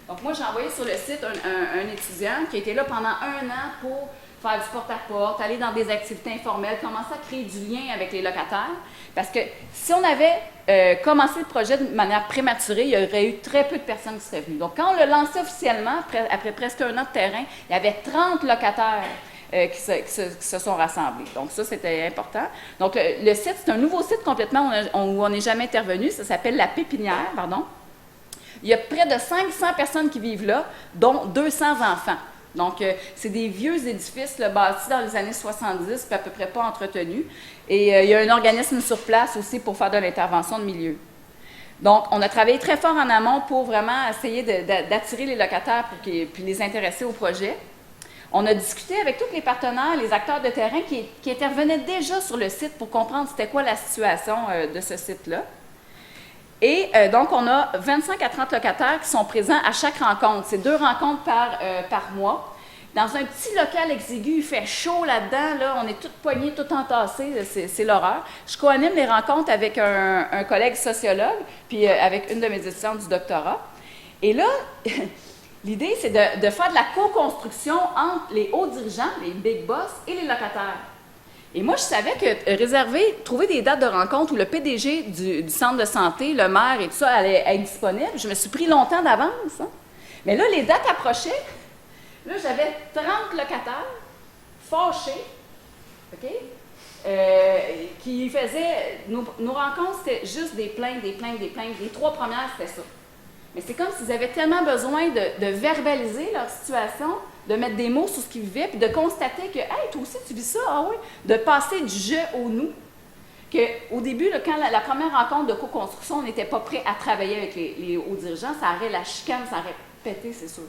Donc, moi, j'ai envoyé sur le site un étudiant qui était là pendant 1 an pour faire du porte-à-porte, aller dans des activités informelles, commencer à créer du lien avec les locataires. Parce que si on avait commencé le projet de manière prématurée, il y aurait eu très peu de personnes qui seraient venues. Donc, quand on l'a lancé officiellement, après presque 1 an de terrain, il y avait 30 locataires qui se sont rassemblés. Donc, ça, c'était important. Donc, le site, c'est un nouveau site complètement où on n'est jamais intervenu. Ça s'appelle La Pépinière, pardon. Il y a près de 500 personnes qui vivent là, dont 200 enfants. Donc, c'est des vieux édifices là, bâtis dans les années 70, puis à peu près pas entretenus. Et il y a un organisme sur place aussi pour faire de l'intervention de milieu. Donc, on a travaillé très fort en amont pour vraiment essayer d'attirer les locataires puis les intéresser au projet. On a discuté avec tous les partenaires, les acteurs de terrain qui intervenaient déjà sur le site pour comprendre c'était quoi la situation de ce site-là. Et donc, on a 25 à 30 locataires qui sont présents à chaque rencontre. C'est 2 rencontres par mois. Dans un petit local exigu, il fait chaud là-dedans, là, on est toutes poignées, toutes entassées, c'est l'horreur. Je co-anime les rencontres avec un collègue sociologue, puis avec une de mes étudiantes du doctorat. Et là, l'idée, c'est de faire de la co-construction entre les hauts dirigeants, les big boss, et les locataires. Et moi, je savais que trouver des dates de rencontre où le PDG du centre de santé, le maire et tout ça allait être disponible, je me suis pris longtemps d'avance. Hein. Mais là, les dates approchaient. Là, j'avais 30 locataires fâchés, OK? Qui faisaient... Nos rencontres, c'était juste des plaintes, des plaintes, des plaintes. Les 3 premières, c'était ça. Mais c'est comme s'ils avaient tellement besoin de verbaliser leur situation, de mettre des mots sur ce qu'ils vivaient, puis de constater que « Hey, toi aussi, tu vis ça? Ah oui? » De passer du « je » au « nous ». Qu'au début, là, quand la première rencontre de co-construction, on n'était pas prêt à travailler avec les hauts dirigeants, ça aurait la chicane, ça aurait pété, c'est sûr.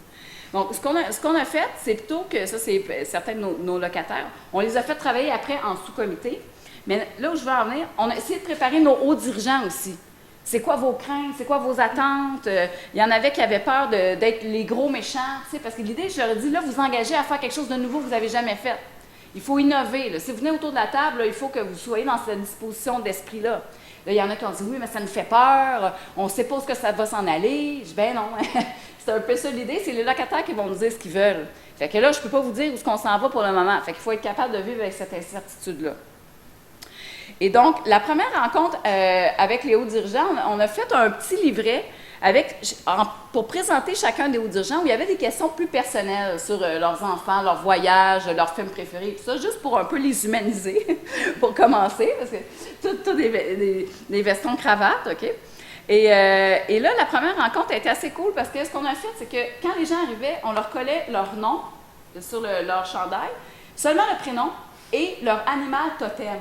Donc, ce qu'on a fait, c'est plutôt que ça, c'est certains de nos locataires, on les a fait travailler après en sous-comité. Mais là où je veux en venir, on a essayé de préparer nos hauts dirigeants aussi. C'est quoi vos craintes? C'est quoi vos attentes? Il y en avait qui avaient peur d'être les gros méchants, tu sais, parce que l'idée, je leur ai dit, là, vous engagez à faire quelque chose de nouveau que vous n'avez jamais fait. Il faut innover. Là. Si vous venez autour de la table, là, il faut que vous soyez dans cette disposition d'esprit-là. Là, il y en a qui ont dit, oui, mais ça nous fait peur, on ne sait pas où que ça va s'en aller. Je dis, ben non, c'est un peu ça l'idée, c'est les locataires qui vont nous dire ce qu'ils veulent. Fait que là, je ne peux pas vous dire où est-ce qu'on s'en va pour le moment. Fait qu'il faut être capable de vivre avec cette incertitude-là. Et donc, la première rencontre avec les hauts dirigeants, on a fait un petit livret pour présenter chacun des hauts dirigeants où il y avait des questions plus personnelles sur leurs enfants, leurs voyages, leurs films préférés, tout ça, juste pour un peu les humaniser, pour commencer, parce que tout des vestons cravates, OK? Et là, la première rencontre a été assez cool parce que ce qu'on a fait, c'est que quand les gens arrivaient, on leur collait leur nom sur leur chandail, seulement le prénom et leur animal totem.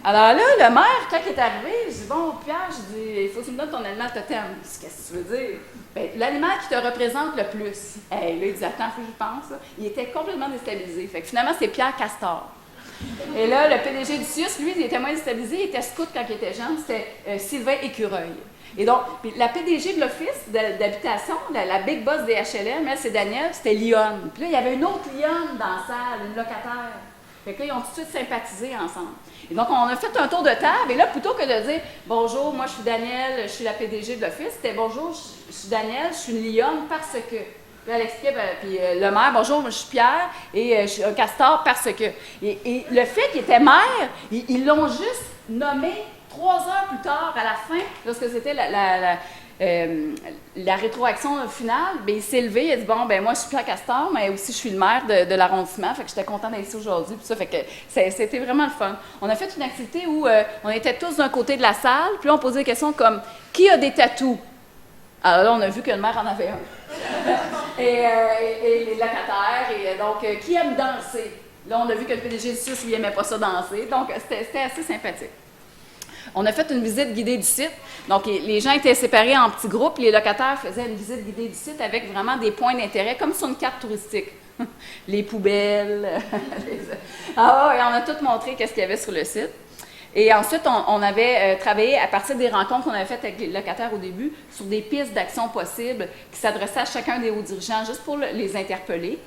Alors là, le maire, quand il est arrivé, je dis, bon, Pierre, je dis, il faut que tu me donnes ton animal totem. Je dis, qu'est-ce que tu veux dire? Bien, l'animal qui te représente le plus. Là, il dit, attends, faut que je pense. Là. Il était complètement déstabilisé. Fait que finalement, c'est Pierre Castor. Et là, le PDG du CIUS, lui, il était moins déstabilisé. Il était scout quand il était jeune. C'était Sylvain Écureuil. Et donc, la PDG de l'Office d'habitation, la big boss des HLM, elle, c'est Daniel, c'était Lionne. Puis là, il y avait une autre Lionne dans la salle, une locataire. Fait que là, ils ont tout de suite sympathisé ensemble. Et donc, on a fait un tour de table. Et là, plutôt que de dire « Bonjour, moi, je suis Daniel, je suis la PDG de l'Office », c'était « Bonjour, je suis Daniel, je suis une lionne parce que… » Puis elle expliquait, puis le maire « Bonjour, moi, je suis Pierre et je suis un castor parce que… » Et le fait qu'il était maire, ils l'ont juste nommé 3 heures plus tard, à la fin, lorsque c'était la rétroaction finale, bien, il s'est levé, il a dit, bon, ben moi, je suis Pierre Castor, mais aussi je suis le maire de l'arrondissement, fait que j'étais contente d'être ici aujourd'hui, puis ça, fait que c'était vraiment le fun. On a fait une activité où on était tous d'un côté de la salle, puis là, on posait des questions comme, qui a des tatous? Alors là, on a vu que le maire en avait un. et les locataires, et donc, qui aime danser? Là, on a vu que le PDG du SUS, lui, n'aimait pas ça danser, donc c'était assez sympathique. On a fait une visite guidée du site. Donc, les gens étaient séparés en petits groupes. Les locataires faisaient une visite guidée du site avec vraiment des points d'intérêt, comme sur une carte touristique. Les poubelles. Ah ouais, on a tout montré qu'est-ce qu'il y avait sur le site. Et ensuite, on avait travaillé à partir des rencontres qu'on avait faites avec les locataires au début sur des pistes d'action possibles qui s'adressaient à chacun des hauts dirigeants juste pour les interpeller.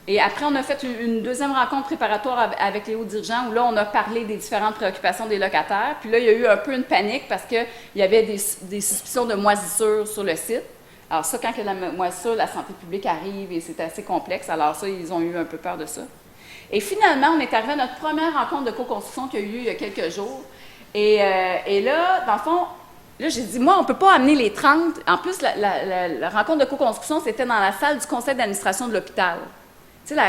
Et après, on a fait une deuxième rencontre préparatoire avec les hauts dirigeants où là, on a parlé des différentes préoccupations des locataires. Puis là, il y a eu un peu une panique parce qu'il y avait des suspicions de moisissure sur le site. Alors ça, quand il y a la moisissure, la santé publique arrive et c'est assez complexe. Alors ça, ils ont eu un peu peur de ça. Et finalement, on est arrivé à notre première rencontre de co-construction qui a eu lieu il y a quelques jours. Et là, dans le fond, là, j'ai dit, moi, on ne peut pas amener les 30. En plus, la rencontre de co-construction, c'était dans la salle du conseil d'administration de l'hôpital. Tu sais,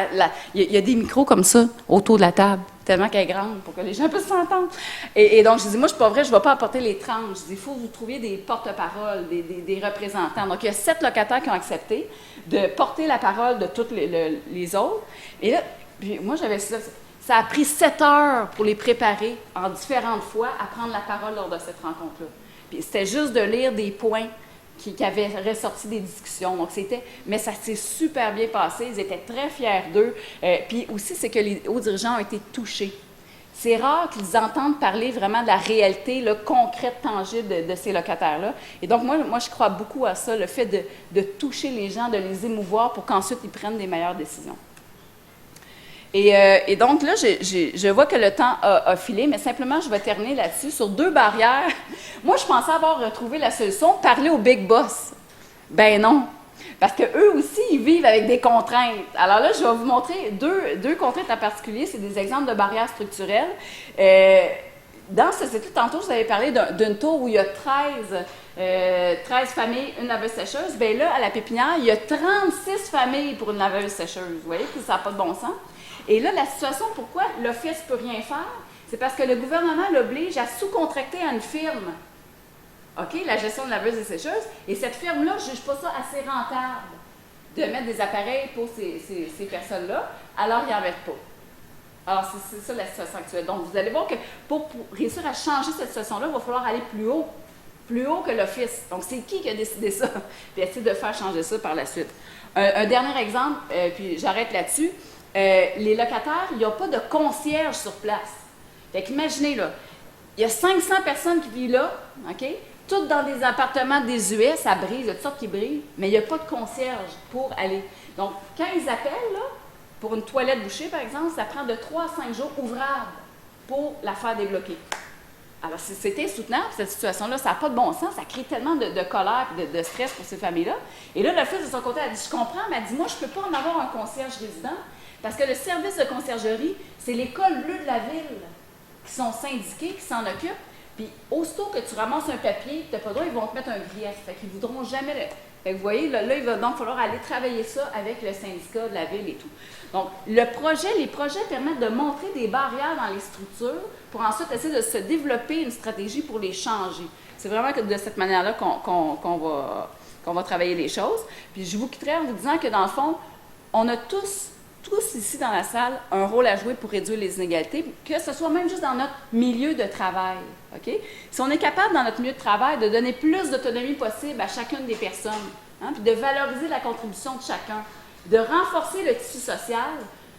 il y a des micros comme ça autour de la table, tellement qu'elle est grande pour que les gens puissent s'entendre. Et donc, je dis, moi, je ne suis pas vrai, je ne vais pas apporter les 30. Je dis, il faut que vous trouviez des porte-paroles, des représentants. Donc, il y a 7 locataires qui ont accepté de porter la parole de tous les autres. Et là, puis moi, j'avais ça. Ça a pris 7 heures pour les préparer en différentes fois à prendre la parole lors de cette rencontre-là. Puis c'était juste de lire des points qui avaient ressorti des discussions. Donc, mais ça s'est super bien passé. Ils étaient très fiers d'eux. Puis aussi, c'est que les hauts dirigeants ont été touchés. C'est rare qu'ils entendent parler vraiment de la réalité là, concrète, tangible de ces locataires-là. Et donc, moi, je crois beaucoup à ça, le fait de toucher les gens, de les émouvoir pour qu'ensuite ils prennent des meilleures décisions. Et donc là, je vois que le temps a filé, mais simplement, je vais terminer là-dessus, sur 2 barrières. Moi, je pensais avoir retrouvé la solution, parler au big boss. Ben non, parce qu'eux aussi, ils vivent avec des contraintes. Alors là, je vais vous montrer deux contraintes en particulier, c'est des exemples de barrières structurelles. Dans ce site, tantôt, je vous avais parlé d'une tour où il y a 13 familles, une laveuse sécheuse. Bien là, à la pépinière, il y a 36 familles pour une laveuse sécheuse. Vous voyez que ça n'a pas de bon sens? Et là, la situation, pourquoi l'Office ne peut rien faire, c'est parce que le gouvernement l'oblige à sous-contracter à une firme, OK, la gestion de laveuse et sécheuse, et cette firme-là ne juge pas ça assez rentable de mettre des appareils pour ces personnes-là, alors ils n'en mettent pas. Alors, c'est ça la situation actuelle. Donc, vous allez voir que pour réussir à changer cette situation-là, il va falloir aller plus haut que l'Office. Donc, c'est qui a décidé ça? Puis essayer de faire changer ça par la suite. Un dernier exemple, puis j'arrête là-dessus. Les locataires, il n'y a pas de concierge sur place. Fait qu'imaginez, là, il y a 500 personnes qui vivent là, OK? Toutes dans des appartements désuets, ça brise, il y a toutes sortes qui brillent, mais il n'y a pas de concierge pour aller. Donc, quand ils appellent, là, pour une toilette bouchée, par exemple, ça prend de 3 à 5 jours ouvrables pour la faire débloquer. Alors, c'est insoutenable, cette situation-là, ça n'a pas de bon sens, ça crée tellement de colère et de stress pour ces familles-là. Et là, l'Office, de son côté, a dit, je comprends, mais elle dit, moi, je ne peux pas en avoir un concierge résident, parce que le service de conciergerie, c'est l'école bleue de la ville qui sont syndiqués, qui s'en occupent. Puis, aussitôt que tu ramasses un papier, tu n'as pas le droit, ils vont te mettre un grief. Fait qu'ils ne voudront jamais le... Fait que vous voyez, là, il va donc falloir aller travailler ça avec le syndicat de la ville et tout. Donc, les projets permettent de montrer des barrières dans les structures pour ensuite essayer de se développer une stratégie pour les changer. C'est vraiment de cette manière-là qu'on va travailler les choses. Puis, je vous quitterai en vous disant que, dans le fond, on a tous ici dans la salle, un rôle à jouer pour réduire les inégalités, que ce soit même juste dans notre milieu de travail. Okay? Si on est capable, dans notre milieu de travail, de donner plus d'autonomie possible à chacune des personnes, hein, puis de valoriser la contribution de chacun, de renforcer le tissu social,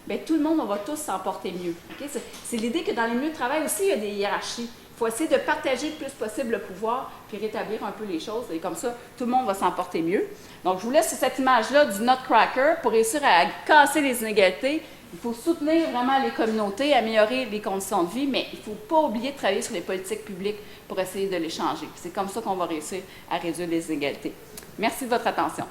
bien, tout le monde, on va tous s'en porter mieux. Okay? C'est l'idée que dans les milieux de travail aussi, il y a des hiérarchies. Il faut essayer de partager le plus possible le pouvoir, puis rétablir un peu les choses, et comme ça, tout le monde va s'en porter mieux. Donc, je vous laisse cette image-là du Nutcracker. Pour réussir à casser les inégalités, il faut soutenir vraiment les communautés, améliorer les conditions de vie, mais il ne faut pas oublier de travailler sur les politiques publiques pour essayer de les changer. C'est comme ça qu'on va réussir à réduire les inégalités. Merci de votre attention.